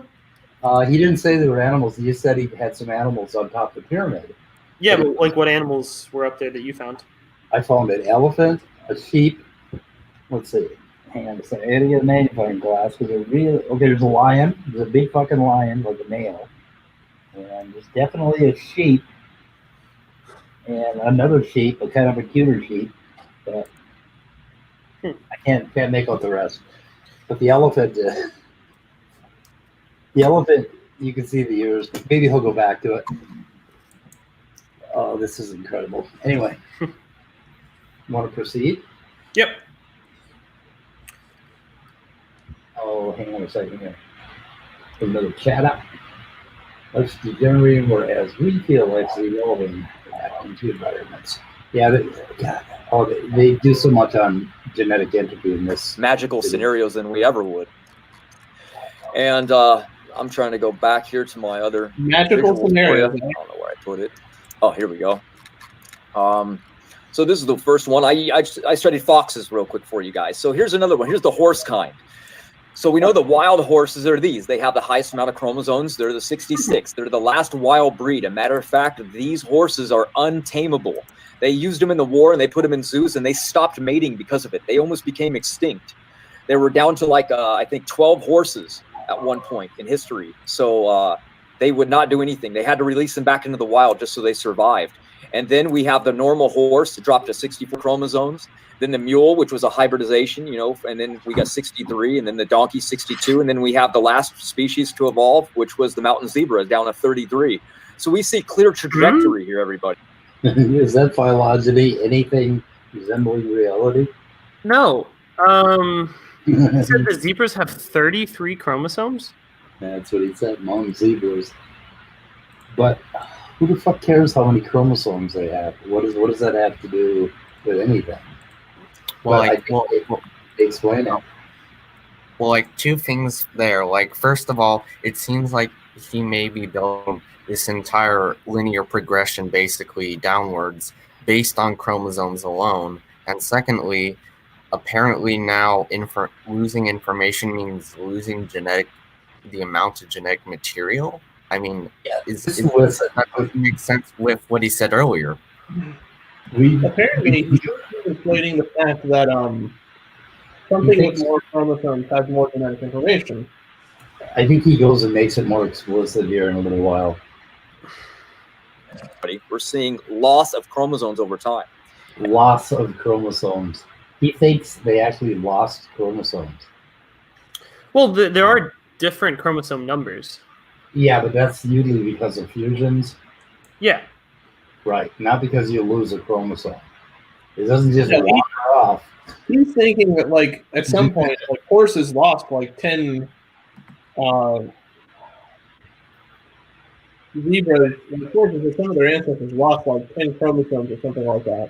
He didn't say they were animals. He just said he had some animals on top of the pyramid. Yeah, but like what animals were up there that you found? I found an elephant, a sheep. Let's see. Hang on a second. I gotta get a magnifying glass because there's a lion. There's a big fucking lion, like a male. And there's definitely a sheep. And another sheep, a kind of a cuter sheep. But I can't make out the rest. But the elephant, you can see the ears. Maybe he'll go back to it. Oh, this is incredible. Anyway, want to proceed? Yep. Oh, hang on a second here. Another chat up. Life's degenerating, whereas we feel life's evolving into environments. Yeah, they do so much on genetic entropy in this. Magical scenarios than we ever would. And I'm trying to go back here to my other magical scenario. I don't know where I put it. Oh, here we go. So this is the first one. I studied foxes real quick for you guys. So here's another one. Here's the horse kind. So we know the wild horses are these. They have the highest amount of chromosomes. They're the 66. They're the last wild breed. A matter of fact, these horses are untamable. They used them in the war and they put them in zoos and they stopped mating because of it. They almost became extinct. They were down to like, I think 12 horses at one point in history. So they would not do anything. They had to release them back into the wild just so they survived. And then we have the normal horse that dropped to 64 chromosomes. Then the mule, which was a hybridization, you know, and then we got 63, and then the donkey 62, and then we have the last species to evolve, which was the mountain zebra, down to 33. So we see clear trajectory here, everybody. Is that phylogeny anything resembling reality? No. You said the zebras have 33 chromosomes? That's what he said, mountain zebras. But who the fuck cares how many chromosomes they have? What does that have to do with anything? Well, Explain it. Well, like two things there. Like, first of all, it seems like he may be building this entire linear progression basically downwards based on chromosomes alone. And secondly, apparently now losing information means losing the amount of genetic material. I mean, that doesn't make sense with what he said earlier. Apparently, he's explaining the fact that something with more chromosomes has more genetic information. I think he goes and makes it more explicit here in a little while. We're seeing loss of chromosomes over time. Loss of chromosomes. He thinks they actually lost chromosomes. Well, there are different chromosome numbers. Yeah, but that's usually because of fusions. Yeah. Right, not because you lose a chromosome. It doesn't just wander off. He's thinking that, like, at some point, like, horses lost like 10 zebras, and horses, or some of their ancestors lost like 10 chromosomes or something like that.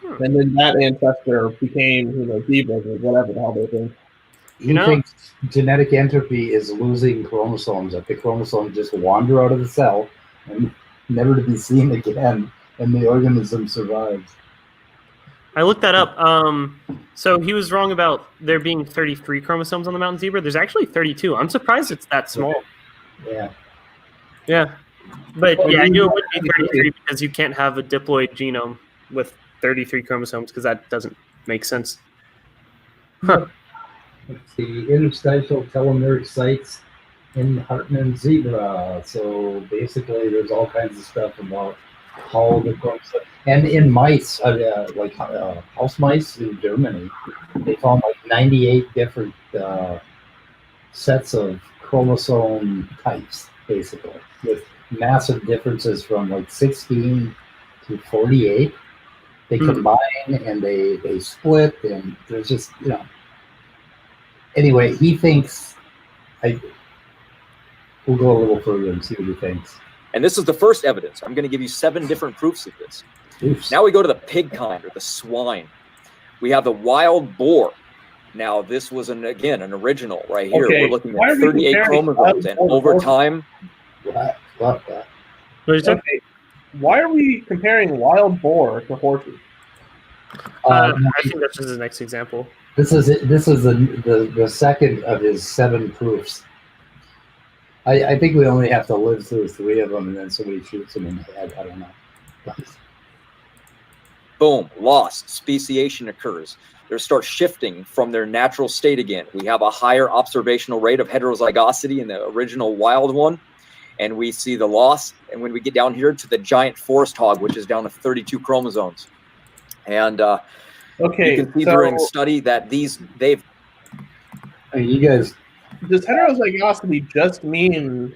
And then that ancestor became, you know, zebras or whatever the hell they think. He thinks genetic entropy is losing chromosomes, that the chromosomes just wander out of the cell and never to be seen again, and the organism survives. I looked that up. So he was wrong about there being 33 chromosomes on the mountain zebra. There's actually 32. I'm surprised it's that small. Yeah. Yeah. But yeah, I knew it would be 33 because you can't have a diploid genome with 33 chromosomes because that doesn't make sense. Huh. Let's see, interstitial telomeric sites in Hartmann zebra. So basically, there's all kinds of stuff about how the chromosomes, and in mice, like house mice in Germany, they found like 98 different sets of chromosome types, basically, with massive differences from like 16 to 48. They combine and they split, and there's just, you know. Anyway, he thinks, we'll go a little further and see what he thinks. And this is the first evidence. I'm going to give you 7 different proofs of this. Oops. Now we go to the pig kind, or the swine. We have the wild boar. Now this was an original right here. Okay. We're looking at 38 chromosomes, and over time. What? Okay. Why are we comparing wild boar to horses? I think that's just his next example. This is the second of his 7 proofs. I think we only have to live through 3 of them, and then somebody shoots him in the head. I don't know. Boom, loss, speciation occurs. They start shifting from their natural state again. We have a higher observational rate of heterozygosity in the original wild one, and we see the loss. And when we get down here to the giant forest hog, which is down to 32 chromosomes, and okay, you can see during study that they've. Hey, you guys. Does heterozygosity just mean,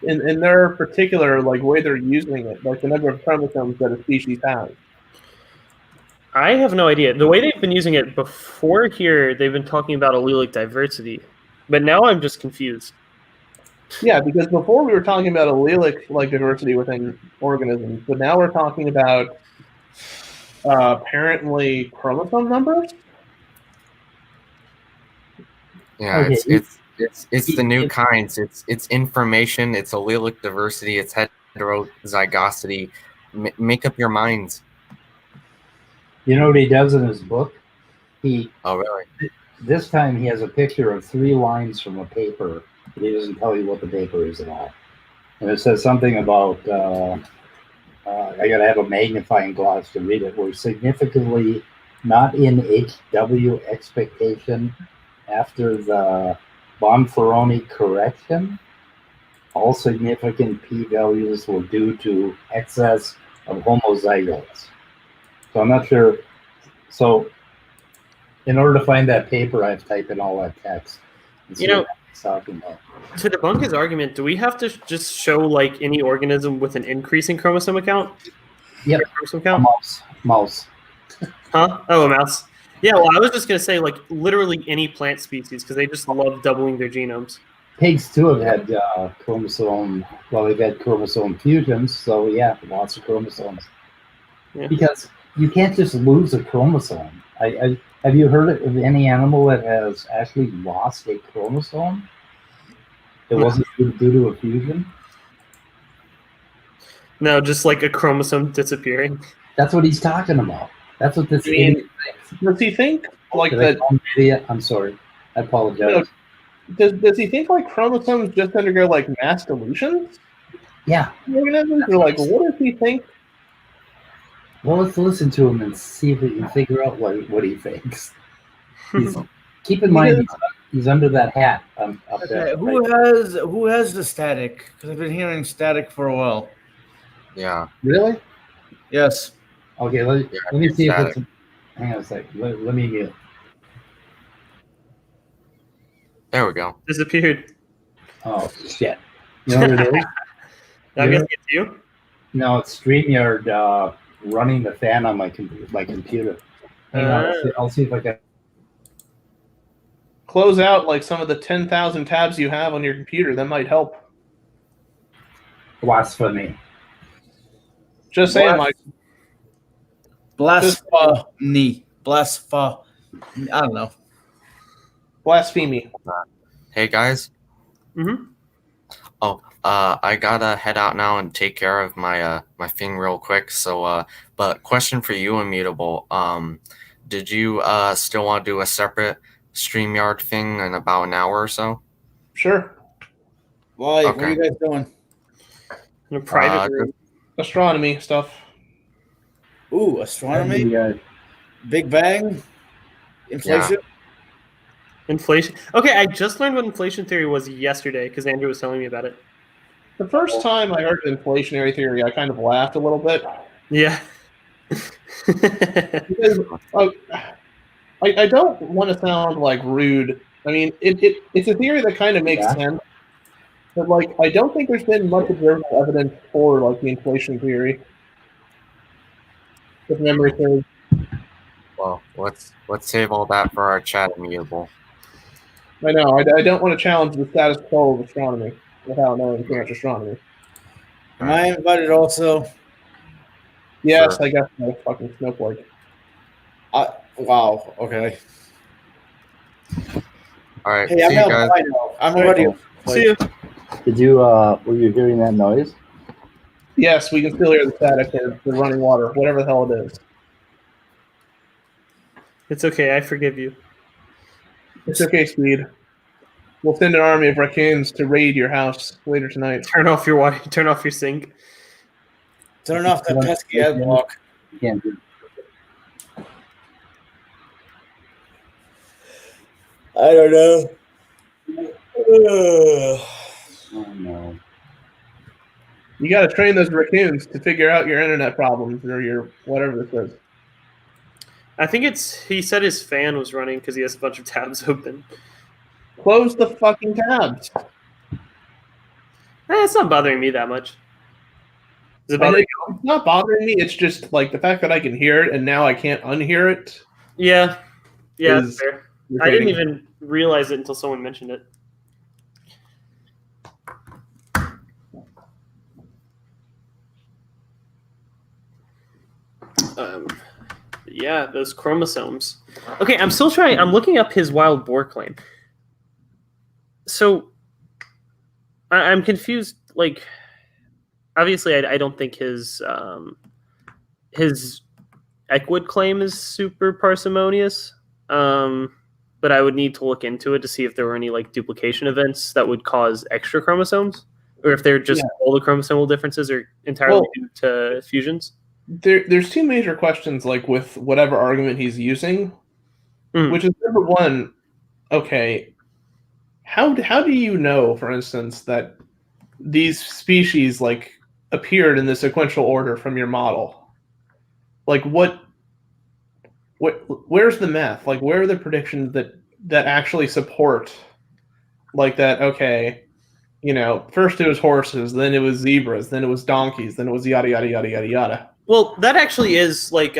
in their particular like way they're using it, like the number of chromosomes that a species has? I have no idea. The way they've been using it before here, they've been talking about allelic diversity, but now I'm just confused. Yeah, because before we were talking about allelic like diversity within organisms, but now we're talking about apparently chromosome numbers. Yeah, Okay. it's the new kinds. It's information. It's allelic diversity. It's heterozygosity. Make up your minds. You know what he does in his book? Oh, really? This time he has a picture of 3 lines from a paper, but he doesn't tell you what the paper is at all. And it says something about, I gotta have a magnifying glass to read it, we're significantly not in HW expectation after the Bonferroni correction. All significant p-values were due to excess of homozygotes. So I'm not sure. So in order to find that paper, I have to type in all that text. You know, he's talking about. To debunk his argument, do we have to just show like any organism with an increasing chromosome count? Yep. Chromosome count? Mouse. Huh? Oh, a mouse. Yeah, well, I was just going to say, like, literally any plant species, because they just love doubling their genomes. Pigs, too, have had they've had chromosome fusions, so yeah, lots of chromosomes. Yeah. Because you can't just lose a chromosome. Have you heard of any animal that has actually lost a chromosome? It wasn't due to a fusion? No, just like a chromosome disappearing. That's what he's talking about. That's what this idiot thinks. Does he think like that? I'm sorry. I apologize. Does he think like chromosomes just undergo like mass deletions? Yeah. Organisms, or like what does he think? Well, let's listen to him and see if we can figure out what he thinks. Keep in mind he's under that hat up there. Who has the static? Because I've been hearing static for a while. Yeah. Really? Yes. Okay, let me see if it's. Hang on a second. Let me get. There we go. Disappeared. Oh shit! You know what it is? I'm guessing it's you. No, it's StreamYard running the fan on my computer. Hang on, I'll see if I can. Close out like some of the 10,000 tabs you have on your computer. That might help. Blasphemy. Just saying, Mike. Blasphemy. I don't know. Blasphemy. Hey guys. Mm-hmm. Oh, I gotta head out now and take care of my my thing real quick. So, but question for you, Immutable. Did you still want to do a separate StreamYard thing in about an hour or so? Sure. Why? Okay. What are you guys doing? In a private room. Astronomy stuff. Ooh, astronomy. Big Bang. Inflation. Yeah. Inflation. Okay, I just learned what inflation theory was yesterday because Andrew was telling me about it. The first time I heard inflationary theory, I kind of laughed a little bit. Yeah. Because I don't want to sound like rude. I mean, it's a theory that kind of makes sense, but like I don't think there's been much observable evidence for like the inflation theory. If memory serves. Well, let's save all that for our chat, Immutable. I know. I don't want to challenge the status quo of astronomy without knowing too much astronomy. Am I invited also? Yes, Sure. I guess I'm a fucking snowflake. Wow. Okay. All right. Hey, see you guys. I'm already. See you. Did you? Were you hearing that noise? Yes, we can still hear the static or the running water, whatever the hell it is. It's okay. I forgive you. It's okay, Speed. We'll send an army of raccoons to raid your house later tonight. Turn off your water. Turn off your sink. Turn off that pesky ad block. Can't do. I don't know. Oh no. You got to train those raccoons to figure out your internet problems or your whatever this is. I think he said his fan was running because he has a bunch of tabs open. Close the fucking tabs. It's not bothering me that much. Is it bothering you? It's not bothering me. It's just like the fact that I can hear it and now I can't unhear it. Yeah. Yeah, Is that's fair. I didn't even realize it until someone mentioned it. Yeah, those chromosomes. Okay, I'm still trying. I'm looking up his wild boar claim. So I'm confused. Like, obviously, I don't think his Equid claim is super parsimonious. But I would need to look into it to see if there were any like duplication events that would cause extra chromosomes, or if they're just all the chromosomal differences are entirely due to fusions. There's two major questions, like with whatever argument he's using, which is number one, okay, how do you know, for instance, that these species like appeared in the sequential order from your model? Like where's the math? Like, where are the predictions that actually support like that? Okay, first it was horses, then it was zebras, then it was donkeys, then it was yada yada yada yada yada. Well, that actually is like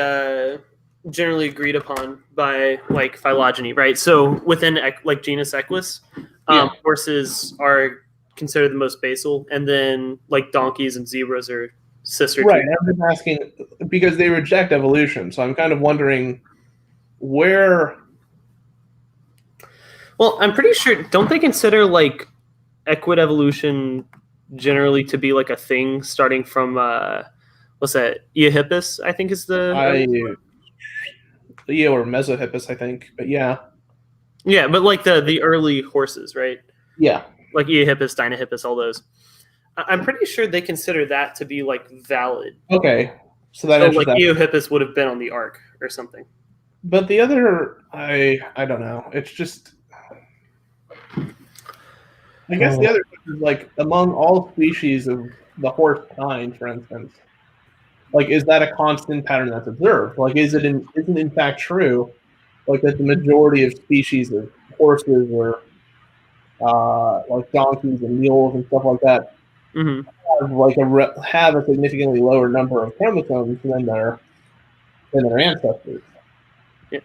generally agreed upon by like phylogeny, right? So within like genus Equus, horses are considered the most basal, and then like donkeys and zebras are sister. Right. I've been asking because they reject evolution, so I'm kind of wondering where. Well, I'm pretty sure. Don't they consider like equid evolution generally to be like a thing starting from what's that? Eohippus, I think is the. Or Mesohippus, I think, but yeah. Yeah, but like the early horses, right? Yeah. Like Eohippus, Dinohippus, all those. I'm pretty sure they consider that to be like valid. Okay, so like Eohippus would have been on the ark or something. But the other, I don't know. It's just, I guess the other question is like among all species of the horse kind, for instance, like is that a constant pattern that's observed? Like, isn't in fact true, like that the majority of species of horses or like donkeys and mules and stuff like that have a significantly lower number of chromosomes than their ancestors. Yeah.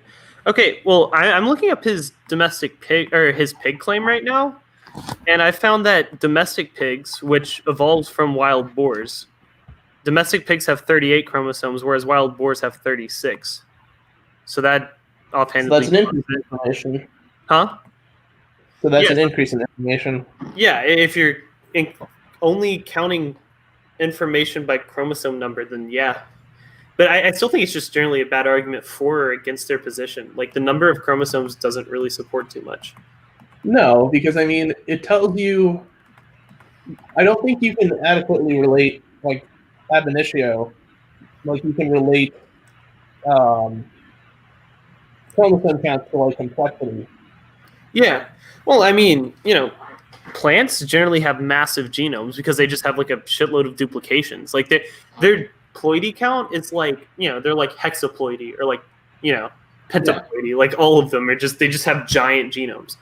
Okay. Well, I'm looking up his domestic pig or his pig claim right now, and I found that domestic pigs, which evolved from wild boars, domestic pigs have 38 chromosomes, whereas wild boars have 36. So that offhandedly. So that's an increase in information. Huh? So that's an increase in information. Yeah, if you're only counting information by chromosome number, then yeah. But I still think it's just generally a bad argument for or against their position. Like the number of chromosomes doesn't really support too much. No, because I mean, it tells you. I don't think you can adequately relate like ab initio, like you can relate chromosome counts to like complexity. Yeah. Well, I mean, plants generally have massive genomes because they just have like a shitload of duplications. Like their ploidy count is like, they're like hexaploidy or like, pentaploidy. Yeah. Like all of them are they just have giant genomes.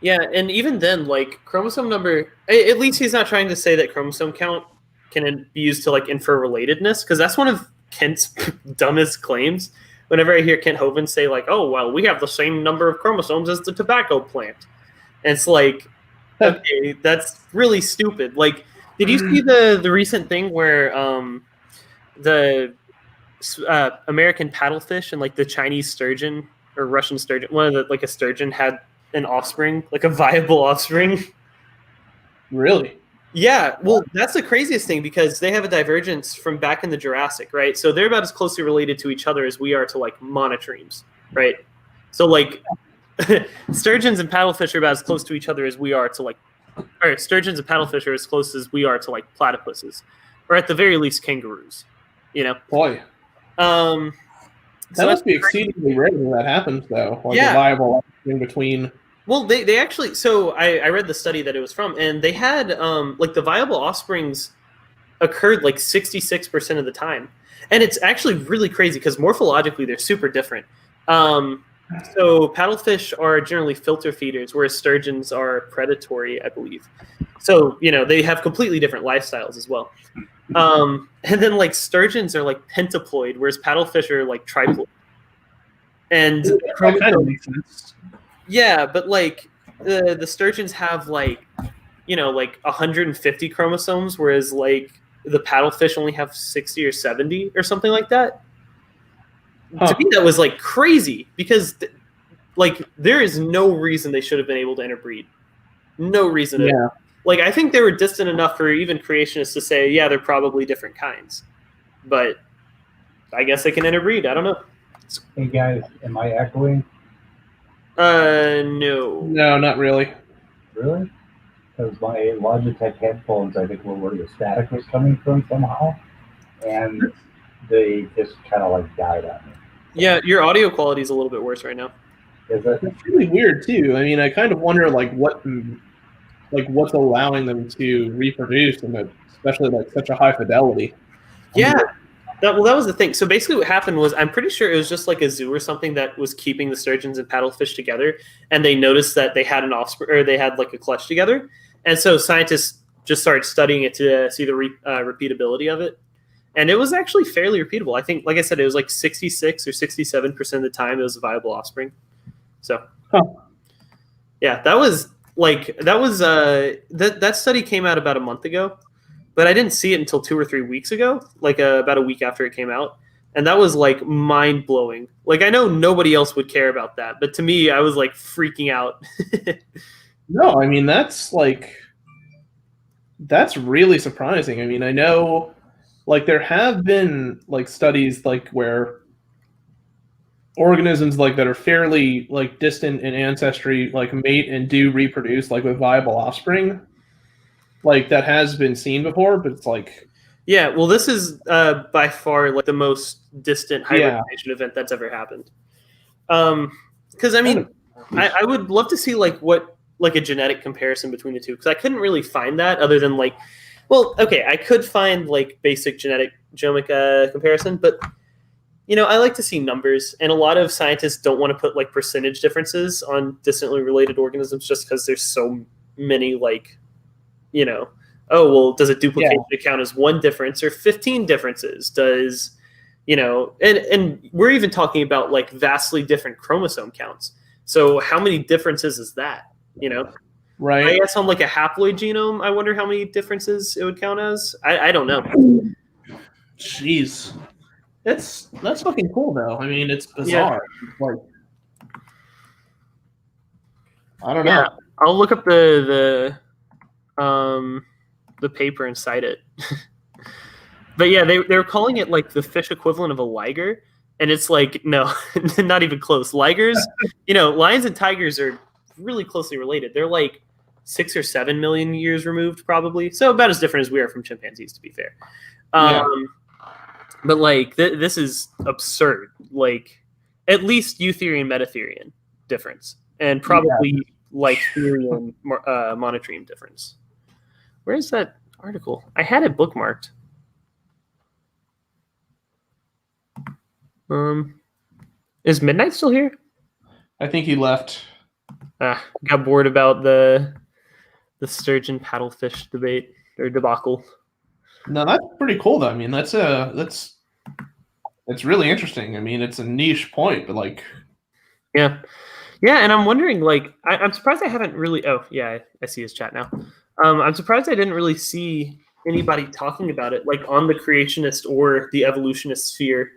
Yeah, and even then, like chromosome number, at least he's not trying to say that chromosome count can be used to like infer relatedness, because that's one of Kent's dumbest claims. Whenever I hear Kent Hovind say like, "Oh, well, we have the same number of chromosomes as the tobacco plant," and it's like, okay, that's really stupid. Like, did you see the recent thing where the American paddlefish and like the Chinese sturgeon or Russian sturgeon, a sturgeon had an offspring, like a viable offspring? Really? Yeah, well, that's the craziest thing because they have a divergence from back in the Jurassic, right? So they're about as closely related to each other as we are to like monotremes, right? So like sturgeons and paddlefish are about as close to each other as we are to like, or sturgeons and paddlefish are as close as we are to like platypuses, or at the very least kangaroos, Boy. That must be exceedingly rare when that happens, though. Like a viable in between. Well, they actually. So I read the study that it was from, and they had like the viable offsprings occurred like 66% of the time, and it's actually really crazy because morphologically they're super different. So paddlefish are generally filter feeders, whereas sturgeons are predatory, I believe. So they have completely different lifestyles as well. And then like sturgeons are like pentaploid, whereas paddlefish are like triploid. And that kind of makes sense. Yeah, but like the sturgeons have like 150 chromosomes, whereas like the paddlefish only have 60 or 70 or something like that. To me, that was like crazy because like there is no reason they should have been able to interbreed. No reason. Yeah. Like I think they were distant enough for even creationists to say, yeah, they're probably different kinds. but I guess they can interbreed. I don't know. Hey guys, am I echoing? No. No, not really. Really? Because my Logitech headphones, I think, were where the static was coming from somehow, and they just kind of like died on me. Yeah, your audio quality is a little bit worse right now. Is it? It's really weird too. I mean, I kind of wonder like what's allowing them to reproduce and especially like such a high fidelity. Yeah. That was the thing. So basically what happened was, I'm pretty sure it was just like a zoo or something that was keeping the sturgeons and paddlefish together, and they noticed that they had an offspring, or they had like a clutch together. And so scientists just started studying it to see the repeatability of it. And it was actually fairly repeatable. I think, like I said, it was like 66 or 67% of the time it was a viable offspring. So, yeah, that study came out about a month ago, but I didn't see it until 2 or 3 weeks ago, like about a week after it came out. And that was like mind blowing. Like, I know nobody else would care about that, but to me, I was like freaking out. No, I mean, that's really surprising. I mean, I know like there have been like studies like where organisms like that are fairly like distant in ancestry like mate and do reproduce like with viable offspring. Like that has been seen before, but it's like, yeah, well, this is by far like the most distant hybridization event that's ever happened. Because I mean, I would love to see like a genetic comparison between the two, because I couldn't really find that other than like, well, okay, I could find like basic genomic comparison, but you know, I like to see numbers, and a lot of scientists don't want to put like percentage differences on distantly related organisms just because there's so many like, you know, oh, well, does a duplication count as one difference or 15 differences? Does, you know, and we're even talking about like vastly different chromosome counts. So how many differences is that, you know? right. I guess on like a haploid genome, I wonder how many differences it would count as. I don't know. Jeez. That's fucking cool though. I mean, it's bizarre. Yeah. Like, I don't know. I'll look up the paper and cite it. But yeah, they were calling it like the fish equivalent of a liger, and it's like, no, not even close. Ligers, you know, lions and tigers are really closely related. They're like 6 or 7 million years removed, probably. So about as different as we are from chimpanzees, to be fair. But like this is absurd. Like at least eutherian metatherian difference, and probably like therian monotreme difference. Where's that article? I had it bookmarked. Is Midnight still here? I think he left. Got bored about the sturgeon paddlefish debate or debacle. No, that's pretty cool though. I mean, that's really interesting. I mean, it's a niche point, but like, yeah, and I'm wondering, like, I'm surprised I haven't really. Oh, yeah, I see his chat now. I'm surprised I didn't really see anybody talking about it, like on the creationist or the evolutionist sphere.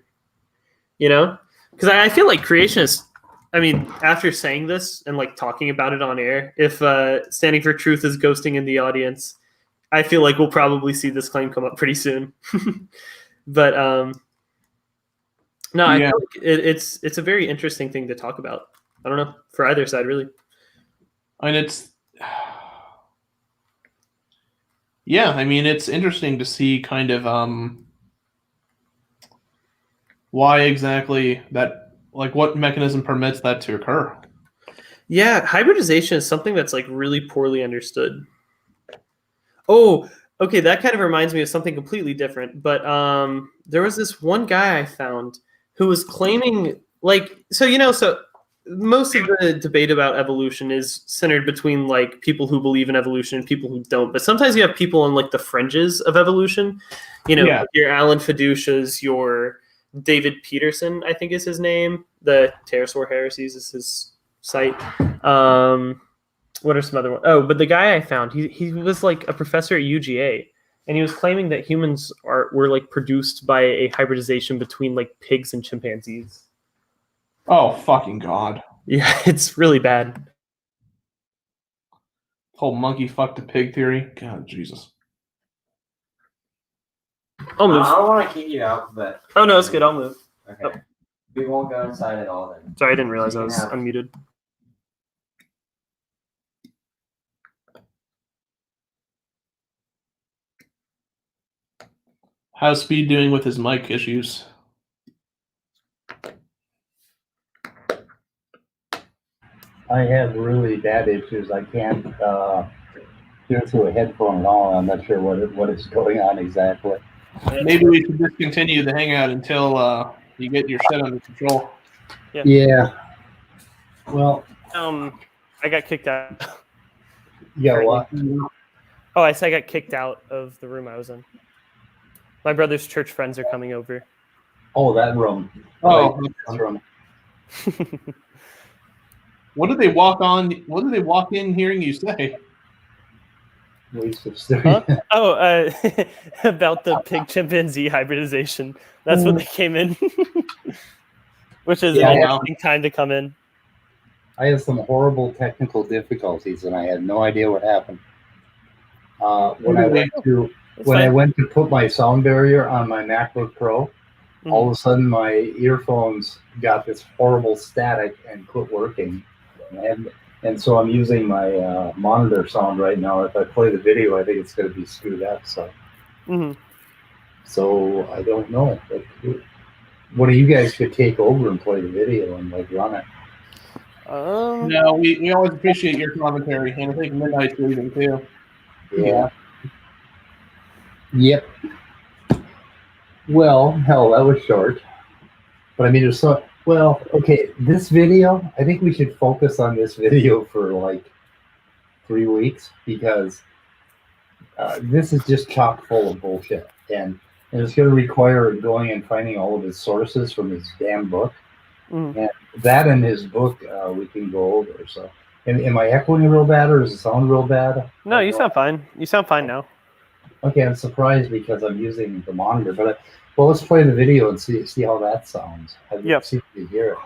You know, because I feel like creationists. I mean, after saying this and like talking about it on air, if Standing for Truth is ghosting in the audience, I feel like we'll probably see this claim come up pretty soon. But no, I feel like it's a very interesting thing to talk about. I don't know, for either side, really. And it's, yeah, I mean, it's interesting to see kind of why exactly that, like what mechanism permits that to occur. Yeah, hybridization is something that's like really poorly understood. Oh, okay, that kind of reminds me of something completely different. But there was this one guy I found who was claiming, like, so most of the debate about evolution is centered between like people who believe in evolution and people who don't. But sometimes you have people on like the fringes of evolution. You know, your Alan Fiducias, your David Peterson, I think is his name. The Pterosaur Heresies is his site. What are some other ones? Oh, but the guy I found, he was like a professor at UGA, and he was claiming that humans were like produced by a hybridization between like pigs and chimpanzees. Oh, fucking God. Yeah, it's really bad. Whole monkey fucked a pig theory. God, Jesus. I'll move. I don't want to kick you out, but Oh no, it's good. I'll move. okay. Oh. We won't go inside at all then. Sorry, I didn't realize You I can was have- unmuted. How's Speed doing with his mic issues? I have really bad issues. I can't hear through a headphone at all. I'm not sure what is going on exactly. Maybe we should just continue the hangout until you get your shit under control. Yeah. Well, I got kicked out. yeah, what? Oh, I said I got kicked out of the room I was in. My brother's church friends are coming over. Oh, that room. Oh, Right, that room. what did they walk on? What did they walk in hearing you say? Waste of Huh? Oh, about the pig chimpanzee hybridization. That's what they came in. Which is Yeah, an wow. interesting time to come in. I had some horrible technical difficulties, and I had no idea what happened. When I went to put my sound barrier on my MacBook Pro, all of a sudden my earphones got this horrible static and quit working. And so I'm using my monitor sound right now. If I play the video, I think it's going to be screwed up. So, so I don't know. Like, one of you guys could take over and play the video and like run it. No, we always appreciate your commentary, and I think Midnight's leaving too. Yeah. Yep. Well, hell, that was short. But I mean, there's so well. Okay, this video. I think we should focus on this video for like 3 weeks because this is just chock full of bullshit, and it's going to require going and finding all of his sources from his damn book. And that in his book we can go over. So, am I echoing real bad, or does it sound real bad? No, you sound fine. You sound fine now. Okay, I'm surprised because I'm using the monitor. But well, let's play the video and see how that sounds. See if you hear it.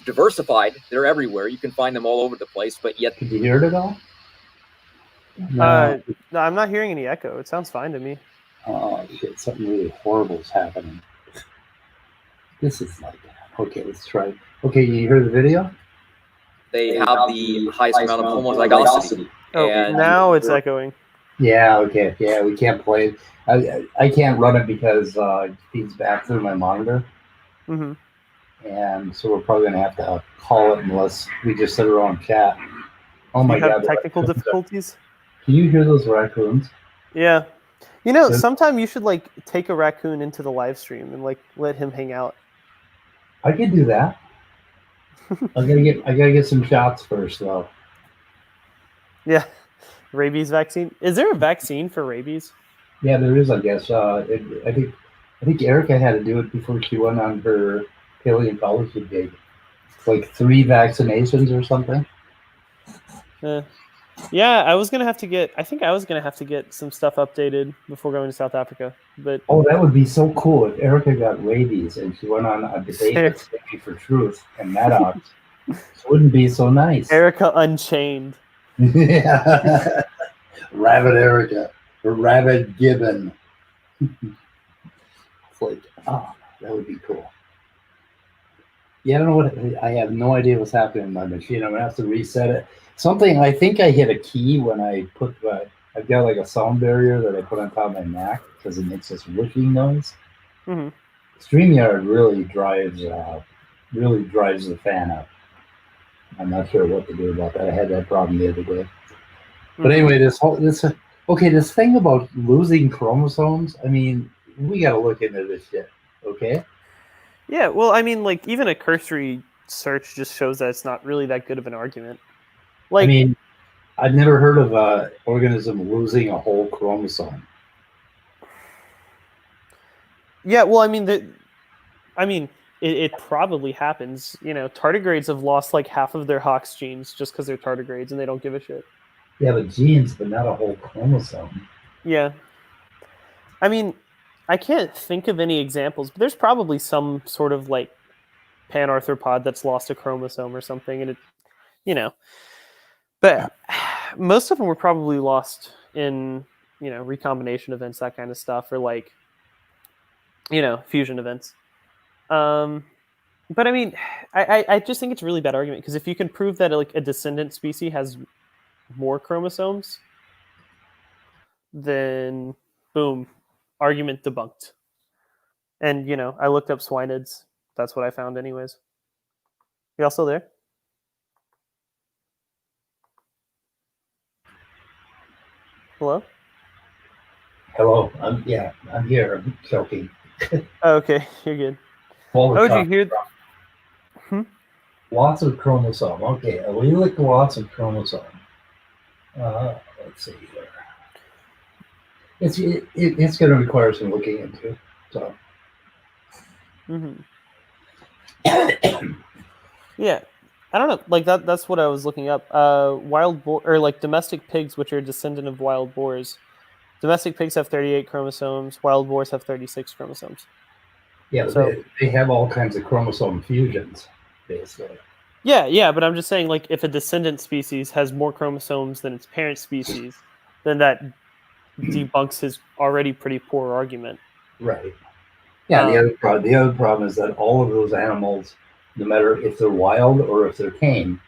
Diversified, they're everywhere. You can find them all over the place. But yet, Did you hear it at all? No, I'm not hearing any echo. It sounds fine to me. Oh shit! Something really horrible is happening. This is like. Okay, let's try. Okay, you hear the video? they have the highest amount of homozygosity. Oh, And now it's echoing. Yeah. Okay. Yeah, we can't play it. I can't run it because it feeds back through my monitor, and so we're probably gonna have to call it unless we just sit around and chat. Oh my you have god! technical difficulties. Can you hear those raccoons? Yeah. You know, sometime you should like take a raccoon into the live stream and like let him hang out. I could do that. I gotta get some shots first, though. Yeah, rabies vaccine. Is there a vaccine for rabies? Yeah, there is. I guess. I think Erica had to do it before she went on her paleontology gig. It's like 3 vaccinations or something. Yeah, I was gonna have to get. I think I was gonna have to get some stuff updated before going to South Africa. But oh, that would be so cool if Erica got rabies and she went on a debate with Sticky for Truth and Maddox. It wouldn't be so nice. Erica Unchained. Yeah. Rabbit Erica or Rabbit Gibbon. It's like, oh, that would be cool. Yeah, I don't know what. I have no idea what's happening in my machine. I'm gonna have to reset it. Something, I think I hit a key when I put I've got like a sound barrier that I put on top of my Mac because it makes this whooshing noise. StreamYard really drives the fan up. I'm not sure what to do about that. I had that problem the other day. But anyway, this thing about losing chromosomes, I mean, we got to look into this shit, okay? Yeah, well, I mean, like, even a cursory search just shows that it's not really that good of an argument. Like, I mean, I've never heard of an organism losing a whole chromosome. Yeah, well, I mean, it probably happens. You know, tardigrades have lost like half of their Hox genes just because they're tardigrades and they don't give a shit. Yeah, but genes, but not a whole chromosome. Yeah. I mean, I can't think of any examples, but there's probably some sort of like panarthropod that's lost a chromosome or something, and it, you know. But most of them were probably lost in, you know, recombination events, that kind of stuff, or like fusion events. But I mean, I just think it's a really bad argument because if you can prove that like a descendant species has more chromosomes, then boom, argument debunked. And I looked up swinids. That's what I found, anyways. Y'all still there? Hello? Hello. I'm here. I'm choking. Oh, okay, you're good. While we're Oh, did you talking hear? about lots of chromosome. Okay, we look at lots of chromosome. Let's see here. It's going to require some looking into. So. Yeah, I don't know. Like that's what I was looking up. Wild boar or like domestic pigs, which are a descendant of wild boars. Domestic pigs have 38 chromosomes. Wild boars have 36 chromosomes. Yeah, so they have all kinds of chromosome fusions, basically. Yeah, but I'm just saying, like, if a descendant species has more chromosomes than its parent species, then that debunks his already pretty poor argument. Right. Yeah, the other problem is that all of those animals, no matter if they're wild or if they're tame,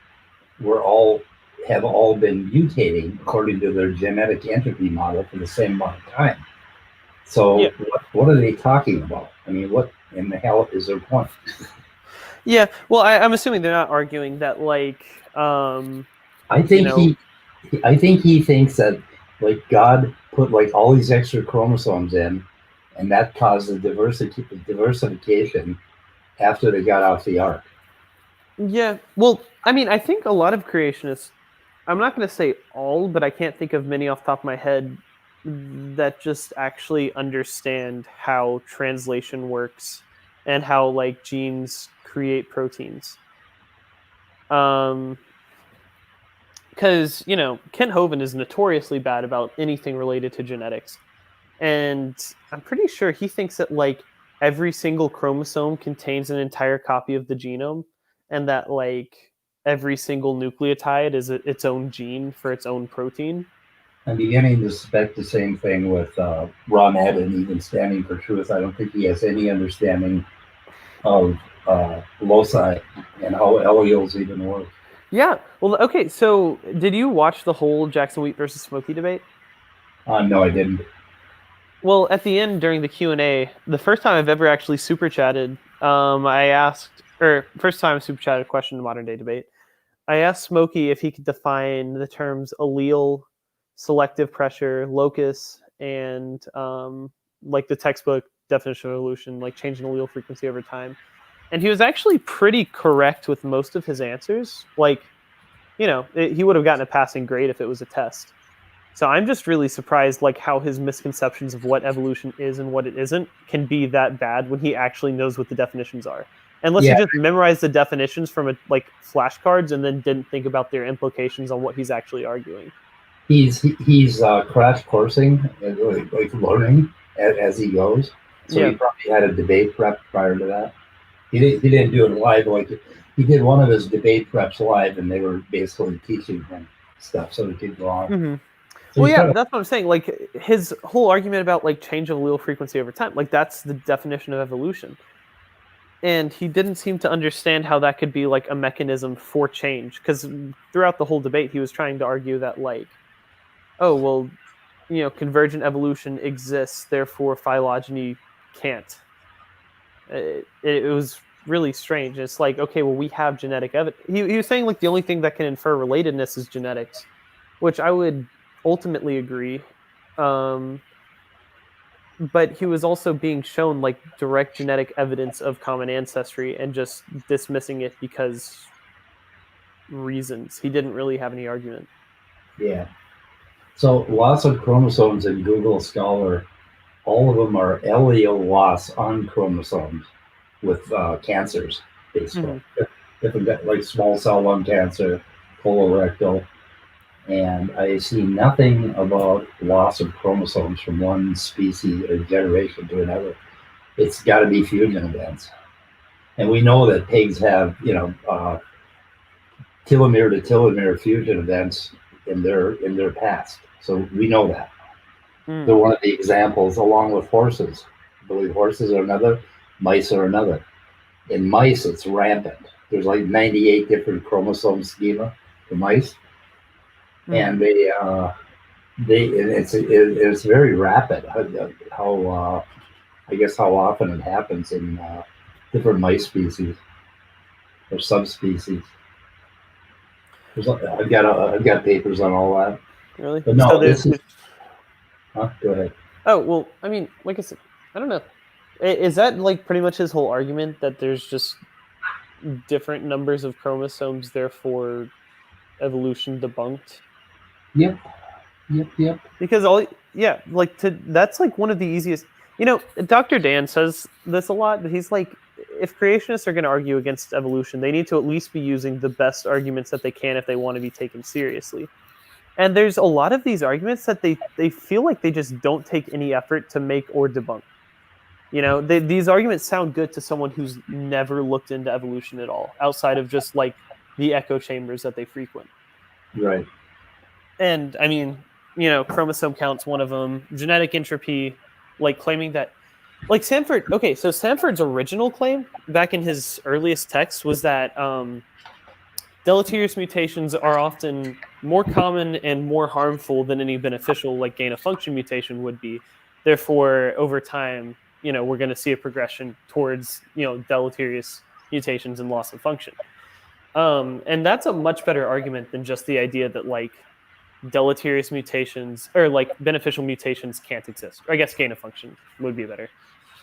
have all been mutating according to their genetic entropy model for the same amount of time. So what are they talking about? I mean, what in the hell is their point? Yeah, well, I'm assuming they're not arguing that, like, I think he thinks that, like, God put like all these extra chromosomes in, and that caused the diversification after they got off the ark. Yeah, well, I mean, I think a lot of creationists, I'm not going to say all, but I can't think of many off the top of my head that just actually understand how translation works and how, like, genes create proteins. Because, Kent Hovind is notoriously bad about anything related to genetics. And I'm pretty sure he thinks that, like, every single chromosome contains an entire copy of the genome, and that, like, every single nucleotide is its own gene for its own protein. I'm beginning to suspect the same thing with Ron Eden, even standing for truth. I don't think he has any understanding of loci and how alleles even work. Yeah. Well, okay. So, did you watch the whole Jackson Wheat versus Smokey debate? No, I didn't. Well, at the end during the Q&A, the first time I've ever actually super chatted, first time I super chatted a question in modern day debate, I asked Smokey if he could define the terms allele, selective pressure, locus, and like the textbook definition of evolution, like changing allele frequency over time. And he was actually pretty correct with most of his answers. Like, he would have gotten a passing grade if it was a test. So I'm just really surprised, like, how his misconceptions of what evolution is and what it isn't can be that bad when he actually knows what the definitions are. Unless he just memorized the definitions from flashcards and then didn't think about their implications on what he's actually arguing. He's crash coursing, like learning as he goes. So he probably had a debate prep prior to that. He didn't do it live. Like, he did one of his debate preps live, and they were basically teaching him stuff so he could go on. Mm-hmm. So that's what I'm saying. Like, his whole argument about, like, change of allele frequency over time, like, that's the definition of evolution. And he didn't seem to understand how that could be, like, a mechanism for change. Because throughout the whole debate, he was trying to argue that, like, oh, well, convergent evolution exists, therefore phylogeny can't. It was really strange. It's like, okay, well, we have genetic evidence. He was saying, like, the only thing that can infer relatedness is genetics, which I would ultimately agree. But he was also being shown, like, direct genetic evidence of common ancestry and just dismissing it because reasons. He didn't really have any argument. Yeah. So lots of chromosomes in Google Scholar, all of them are allele loss on chromosomes with cancers, basically. Different, like small cell lung cancer, colorectal. And I see nothing about loss of chromosomes from one species or generation to another. It's got to be fusion events. And we know that pigs have, telomere to telomere fusion events in their past. So we know that. They're one of the examples, along with horses. believe horses are another, mice are another. In mice, it's rampant. There's like 98 different chromosome schema for mice, and it's very rapid. How I guess how often it happens in different mice species or subspecies. I've got papers on all that. Really? But no, So this is. Huh? Go ahead. Oh well, I mean, like I said, I don't know. Is that like pretty much his whole argument that there's just different numbers of chromosomes, therefore evolution debunked? Yep. Because that's like one of the easiest. You know, Dr. Dan says this a lot, but he's like, if creationists are going to argue against evolution, they need to at least be using the best arguments that they can if they want to be taken seriously. And there's a lot of these arguments that they feel like they just don't take any effort to make or debunk. You know, these arguments sound good to someone who's never looked into evolution at all, outside of just like the echo chambers that they frequent. Right. And I mean, you know, chromosome count's one of them. Genetic entropy, like claiming that, like Sanford. Okay, so Sanford's original claim back in his earliest text was that deleterious mutations are often more common and more harmful than any beneficial, like gain-of-function mutation would be. Therefore, over time, you know, we're going to see a progression towards, you know, deleterious mutations and loss of function. And that's a much better argument than just the idea that like deleterious mutations or like beneficial mutations can't exist. Or I guess gain of function would be better.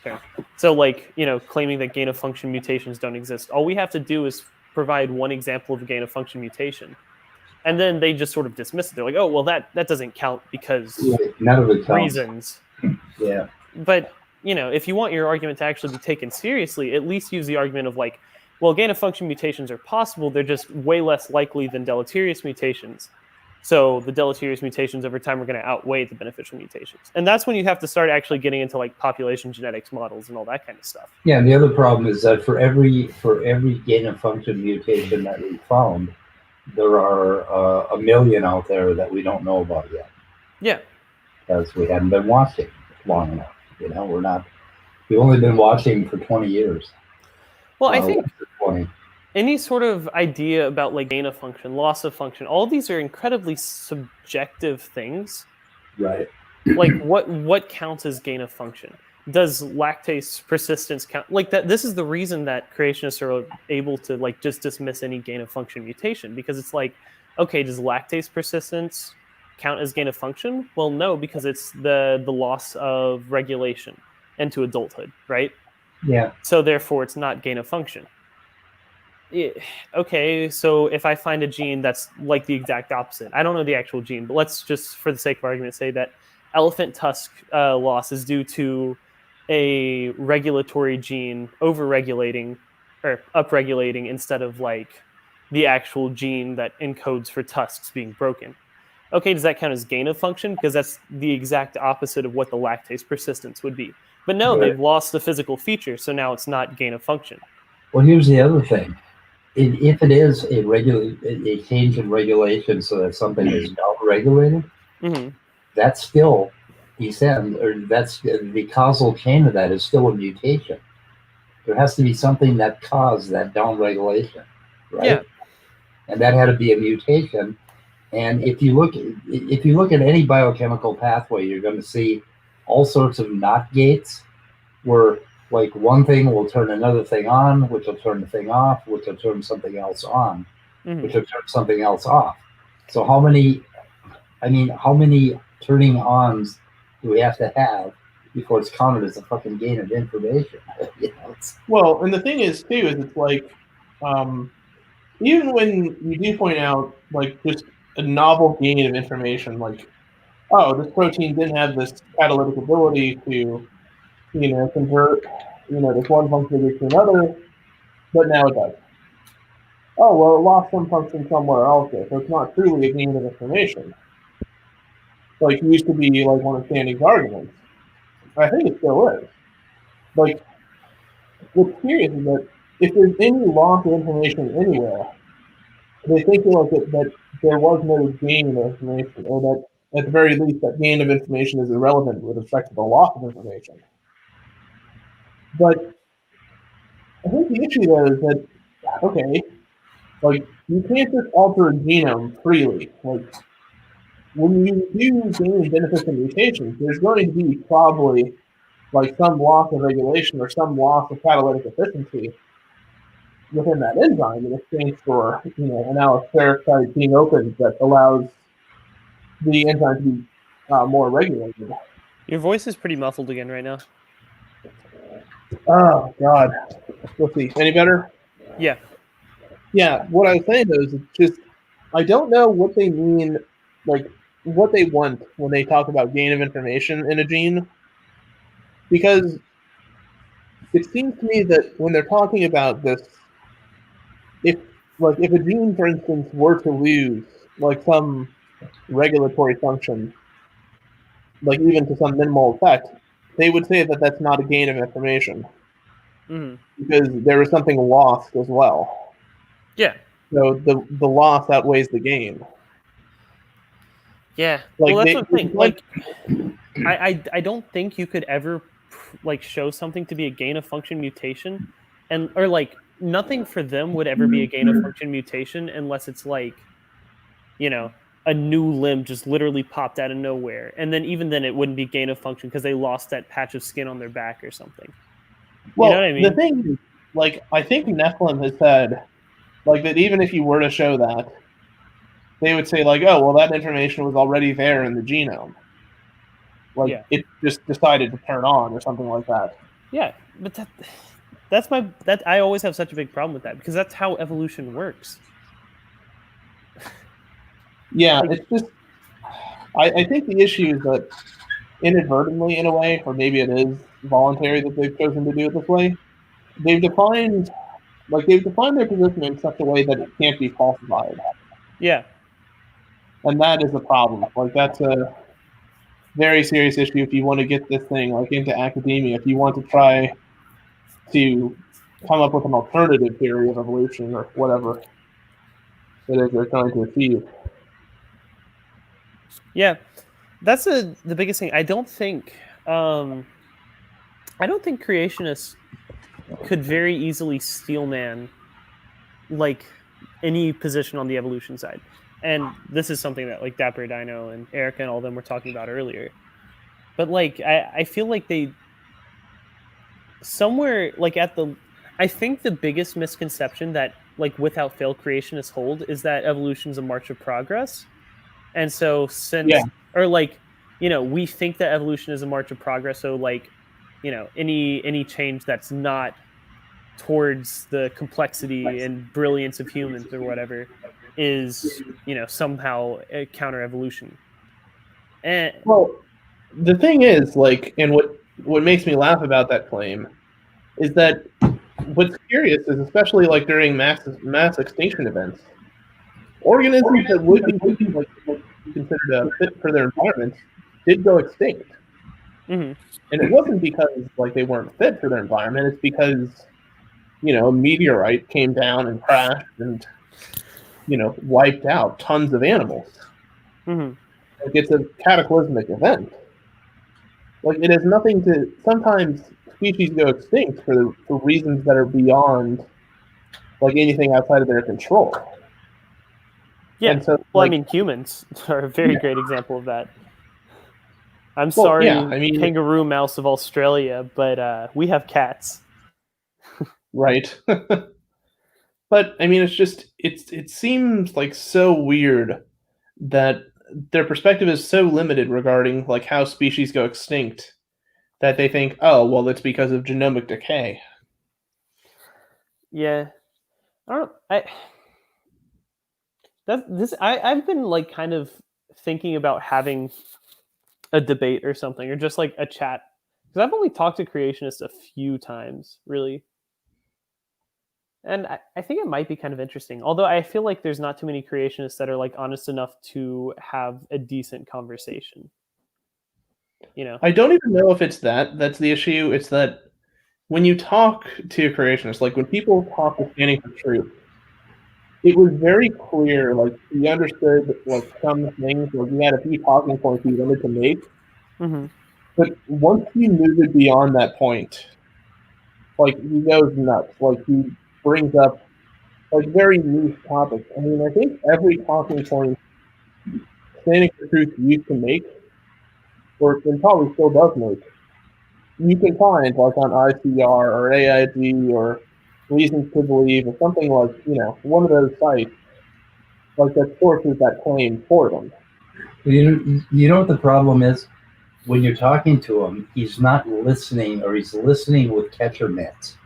Okay. So like, you know, claiming that gain of function mutations don't exist. All we have to do is provide one example of a gain of function mutation. And then they just sort of dismiss it. They're like, oh, well, that doesn't count because none of it counts. Reasons. Yeah. But, you know, if you want your argument to actually be taken seriously, at least use the argument of like, well, gain of function mutations are possible. They're just way less likely than deleterious mutations. So the deleterious mutations over time are going to outweigh the beneficial mutations. And that's when you have to start actually getting into like population genetics models and all that kind of stuff. Yeah, and the other problem is that for every gain of function mutation that we found, there are 1 million out there that we don't know about yet. Yeah. Because we haven't been watching long enough. You know, we've only been watching for 20 years. Well, I think any sort of idea about like gain of function, loss of function, all of these are incredibly subjective things. Right. Like what counts as gain of function? Does lactase persistence count? Like that, this is the reason that creationists are able to like just dismiss any gain of function mutation, because it's like, okay, does lactase persistence count as gain of function? Well, no, because it's the loss of regulation into adulthood, right? Yeah. So therefore, it's not gain of function. Okay, so if I find a gene that's like the exact opposite, I don't know the actual gene, but let's just, for the sake of argument, say that elephant tusk loss is due to a regulatory gene overregulating or upregulating instead of like the actual gene that encodes for tusks being broken. Okay, does that count as gain of function? Because that's the exact opposite of what the lactase persistence would be. But no, Right. They've lost the physical feature, so now it's not gain of function. Well, here's the other thing. If it is a change in regulation so that something is down-regulated, that's still, he said, or that's the causal chain of that is still a mutation. There has to be something that caused that down-regulation, right? Yeah. And that had to be a mutation. And if you look at any biochemical pathway, you're going to see all sorts of NOT gates where like one thing will turn another thing on, which will turn the thing off, which will turn something else on, which will turn something else off. So how many turning ons do we have to have before it's counted as a fucking gain of information? You know, well, and the thing is too, is it's like, even when you do point out like just a novel gain of information, like, oh, this protein didn't have this catalytic ability to, you know, convert, you know, this one function to another, but now it does. Oh, well, it lost some function somewhere else there, so it's not truly a gain of information. Like, it used to be, like, one of Standing's arguments. I think it still is. Like, what's curious is that if there's any loss of information anywhere, they think like that there was no gain of information, or that, at the very least, that gain of information is irrelevant with respect to the loss of information. But I think the issue there is that, okay, like, you can't just alter a genome freely. Like, when you do gain benefits and mutations, there's going to be probably, like, some loss of regulation or some loss of catalytic efficiency within that enzyme in exchange for, an allosteric site being opened that allows the enzyme to be more regulated. Your voice is pretty muffled again right now. Oh, God. Let's see. Any better? Yeah. Yeah, what I was saying, though, is it's just, I don't know what they mean, like, what they want when they talk about gain of information in a gene. Because it seems to me that when they're talking about this, if a gene, for instance, were to lose, like, some regulatory function, like, even to some minimal effect, they would say that that's not a gain of information. Mm-hmm. Because there was something lost as well. Yeah. So the loss outweighs the gain. Yeah. Like, well, that's what I'm saying. Like, I don't think you could ever like show something to be a gain of function mutation, or like nothing for them would ever be a gain of function mutation unless it's like, a new limb just literally popped out of nowhere, and then even then it wouldn't be gain of function because they lost that patch of skin on their back or something. Well, you know what I mean? The thing is, like, I think Nephilim has said, like, that even if you were to show that, they would say, like, oh, well, that information was already there in the genome. Like, it just decided to turn on or something like that. Yeah, but that I always have such a big problem with that because that's how evolution works. Yeah, it's just, I think the issue is that inadvertently, in a way, or maybe it is voluntary that they've chosen to do it this way, they've defined their position in such a way that it can't be falsified. Yeah. And that is a problem. Like, that's a very serious issue if you want to get this thing, like, into academia, if you want to try to come up with an alternative theory of evolution or whatever it is they're trying to achieve. Yeah, that's the biggest thing. I don't think creationists could very easily steelman like any position on the evolution side. And this is something that like Dapper Dino and Erica and all of them were talking about earlier. But like I feel like they somewhere like I think the biggest misconception that like without fail creationists hold is that evolution is a march of progress. And so we think that evolution is a march of progress. So like, any change that's not towards the complexity and brilliance of humans or whatever is, somehow a counter evolution. And well, the thing is, like, and what makes me laugh about that claim is that what's curious is, especially like during mass extinction events, organisms that would be like considered a fit for their environment did go extinct. Mm-hmm. And it wasn't because like they weren't fit for their environment, it's because a meteorite came down and crashed and wiped out tons of animals. Mm-hmm. Like, it's a cataclysmic event. Like, it has nothing to, sometimes species go extinct for reasons that are beyond like anything outside of their control. Yeah, and so, well, I mean, humans are a very great example of that. I'm sorry, kangaroo mouse of Australia, but we have cats. Right. But, I mean, it's just, it seems like so weird that their perspective is so limited regarding like how species go extinct that they think, oh, well, it's because of genomic decay. Yeah. I've been like kind of thinking about having a debate or something, or just like a chat, because I've only talked to creationists a few times, really, and I think it might be kind of interesting. Although I feel like there's not too many creationists that are like honest enough to have a decent conversation. I don't even know if it's that's the issue. It's that when you talk to creationists, like when people talk with Standing for Truth, it was very clear, like, he understood, like, some things, like, he had a few talking points he wanted to make. Mm-hmm. But once he moved it beyond that point, like he goes nuts. Like he brings up like very niche topics. I mean, I think every talking point Standing for Truth used to make, or and probably still does make, you can find like on ICR or AIG or Reasons to Believe or something like, one of those sites like that sources that claim for them. You know what the problem is? When you're talking to him, he's not listening, or he's listening with catcher mitts.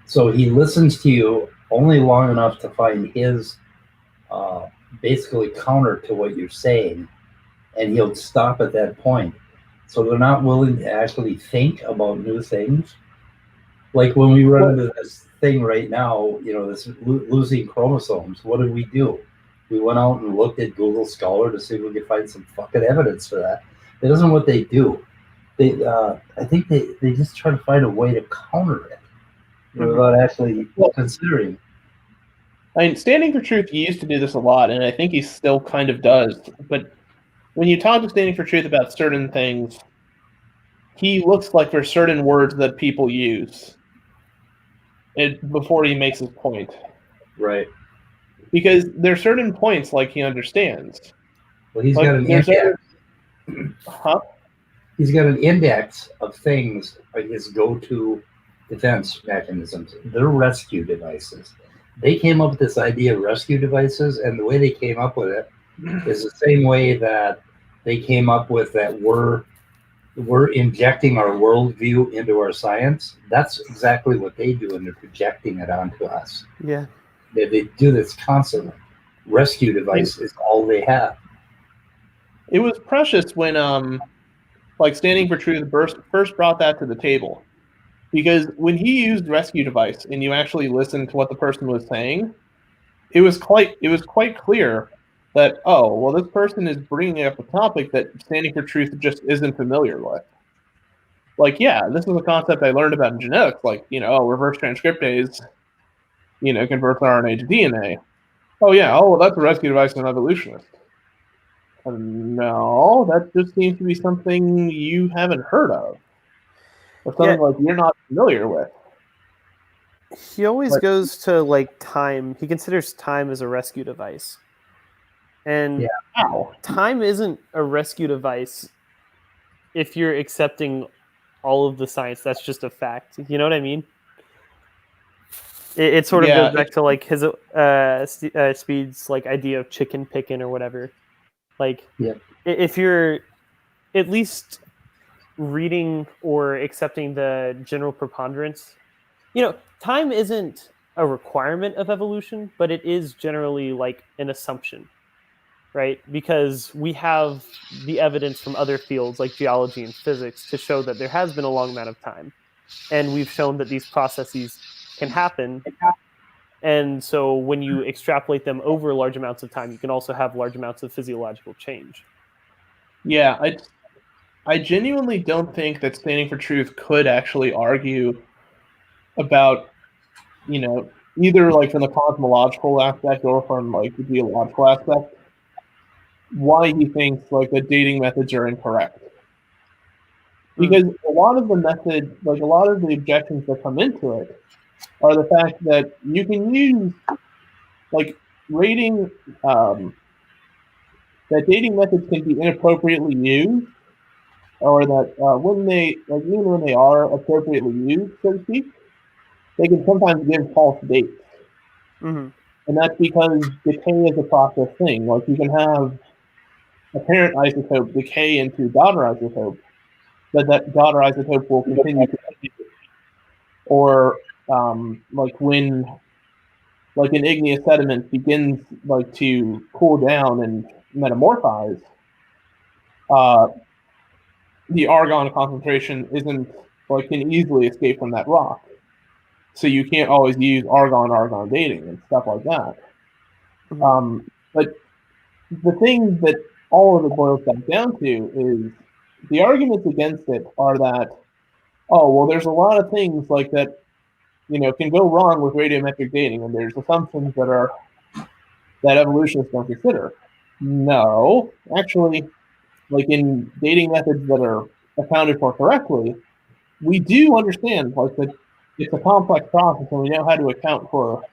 So he listens to you only long enough to find his basically counter to what you're saying, and he'll stop at that point. So they're not willing to actually think about new things. Like when we run into this thing right now, this losing chromosomes, what did we do? We went out and looked at Google Scholar to see if we could find some fucking evidence for that. That isn't what they do. I think they just try to find a way to counter it without actually considering. I mean, Standing for Truth used to do this a lot, and I think he still kind of does. But when you talk to Standing for Truth about certain things, he looks like there's certain words that people use before he makes his point. Right. Because there are certain points like he understands. Well, he's got an index. Huh? He's got an index of things, like his go-to defense mechanisms. They're rescue devices. They came up with this idea of rescue devices, and the way they came up with it is the same way that they came up with that we're injecting our worldview into our science. That's exactly what they do, and they're projecting it onto us. Yeah. They do this constantly. Rescue device is all they have. It was precious when like Standing for Truth first brought that to the table. Because when he used rescue device and you actually listened to what the person was saying, it was quite clear that, oh, well, this person is bringing up a topic that Standing for Truth just isn't familiar with. Like, yeah, this is a concept I learned about in genetics, like, reverse transcriptase, converts RNA to DNA. Oh, yeah, well, that's a rescue device in an evolutionist. No, that just seems to be something you haven't heard of. Or something like you're not familiar with. He always goes to like time. He considers time as a rescue device. And time isn't a rescue device if you're accepting all of the science. That's just a fact. You know what I mean? It sort of goes back to like his Speed's like idea of chicken picking or whatever. Like if you're at least reading or accepting the general preponderance, time isn't a requirement of evolution, but it is generally like an assumption, right? Because we have the evidence from other fields like geology and physics to show that there has been a long amount of time, and we've shown that these processes can happen. And so when you extrapolate them over large amounts of time, you can also have large amounts of physiological change. Yeah, I genuinely don't think that Standing for Truth could actually argue about, either like from the cosmological aspect or from like the geological aspect, why he thinks like the dating methods are incorrect. Because a lot of the methods, like a lot of the objections that come into it, are the fact that you can use like rating, that dating methods can be inappropriately used, or that when they, like even when they are appropriately used, so to speak, they can sometimes give false dates. Mm-hmm. And that's because decay is a process thing. Like you can have a parent isotope decay into daughter isotope, but that daughter isotope will continue to decay. Or like when like an igneous sediment begins like to cool down and metamorphize, the argon concentration isn't like can easily escape from that rock. So you can't always use argon dating and stuff like that. Mm-hmm. But the thing that all of it boils back down to is the arguments against it are that, oh, well, there's a lot of things like that, can go wrong with radiometric dating, and there's assumptions that evolutionists don't consider. No, actually, like in dating methods that are accounted for correctly, we do understand like that it's a complex process, and we know how to account for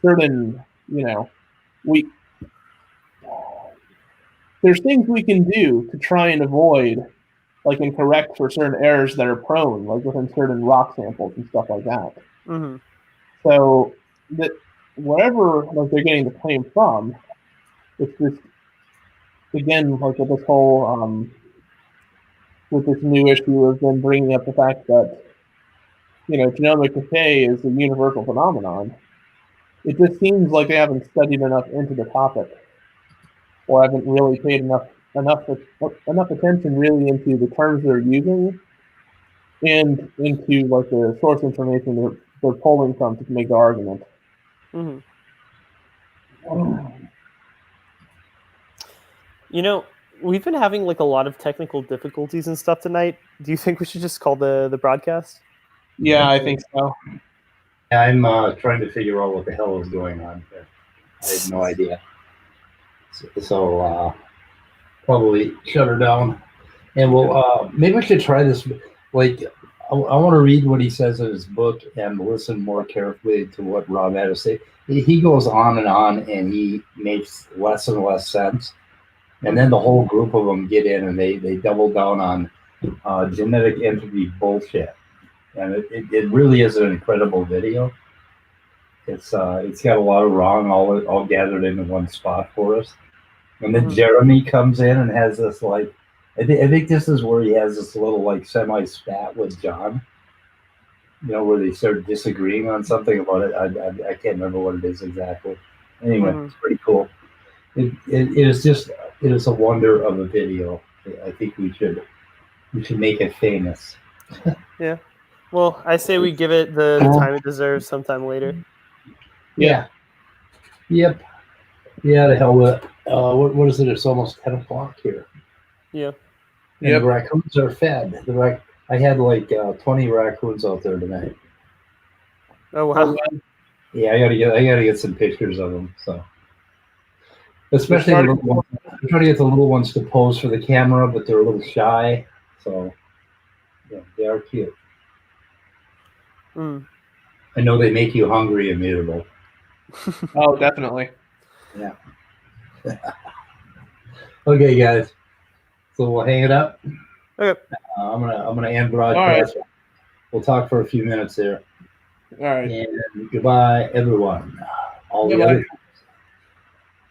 certain, there's things we can do to try and avoid, like, and correct for certain errors that are prone, like within certain rock samples and stuff like that. Mm-hmm. So that wherever like they're getting the claim from, it's just again like with this whole with this new issue of them bringing up the fact that genomic decay is a universal phenomenon. It just seems like they haven't studied enough into the topic, or haven't really paid enough attention really into the terms they're using and into like the source information they're pulling from to make the argument. Mm-hmm. We've been having like a lot of technical difficulties and stuff tonight. Do you think we should just call the broadcast? Yeah, I think so. Yeah, I'm trying to figure out what the hell is going on here. I have no idea. So probably shut her down. And we'll maybe we should try this. Like, I want to read what he says in his book and listen more carefully to what Rob had to say. He goes on, and he makes less and less sense. And then the whole group of them get in and they double down on genetic entity bullshit. And it really is an incredible video. It's got a lot of wrong all gathered into one spot for us. And then Jeremy comes in and has this like, I think this is where he has this little like semi-spat with John, where they start disagreeing on something about it. I can't remember what it is exactly. Anyway, It's pretty cool. It is a wonder of a video. I think we should make it famous. Yeah. Well, I say we give it the time it deserves sometime later. Yeah. Yep. Yeah, the hell with it. What is it? It's almost 10 o'clock here. Yeah. And the raccoons are fed. I had like 20 raccoons out there tonight. Oh wow. Yeah, I gotta get some pictures of them. So, especially the little ones. I'm trying to get the little ones to pose for the camera, but they're a little shy. So, yeah, they are cute. Mm. I know they make you hungry immutable. Oh, definitely. Yeah. Okay, guys. So we'll hang it up. Okay. I'm gonna end broadcast. Right. We'll talk for a few minutes here. All right. And goodbye, everyone. All the other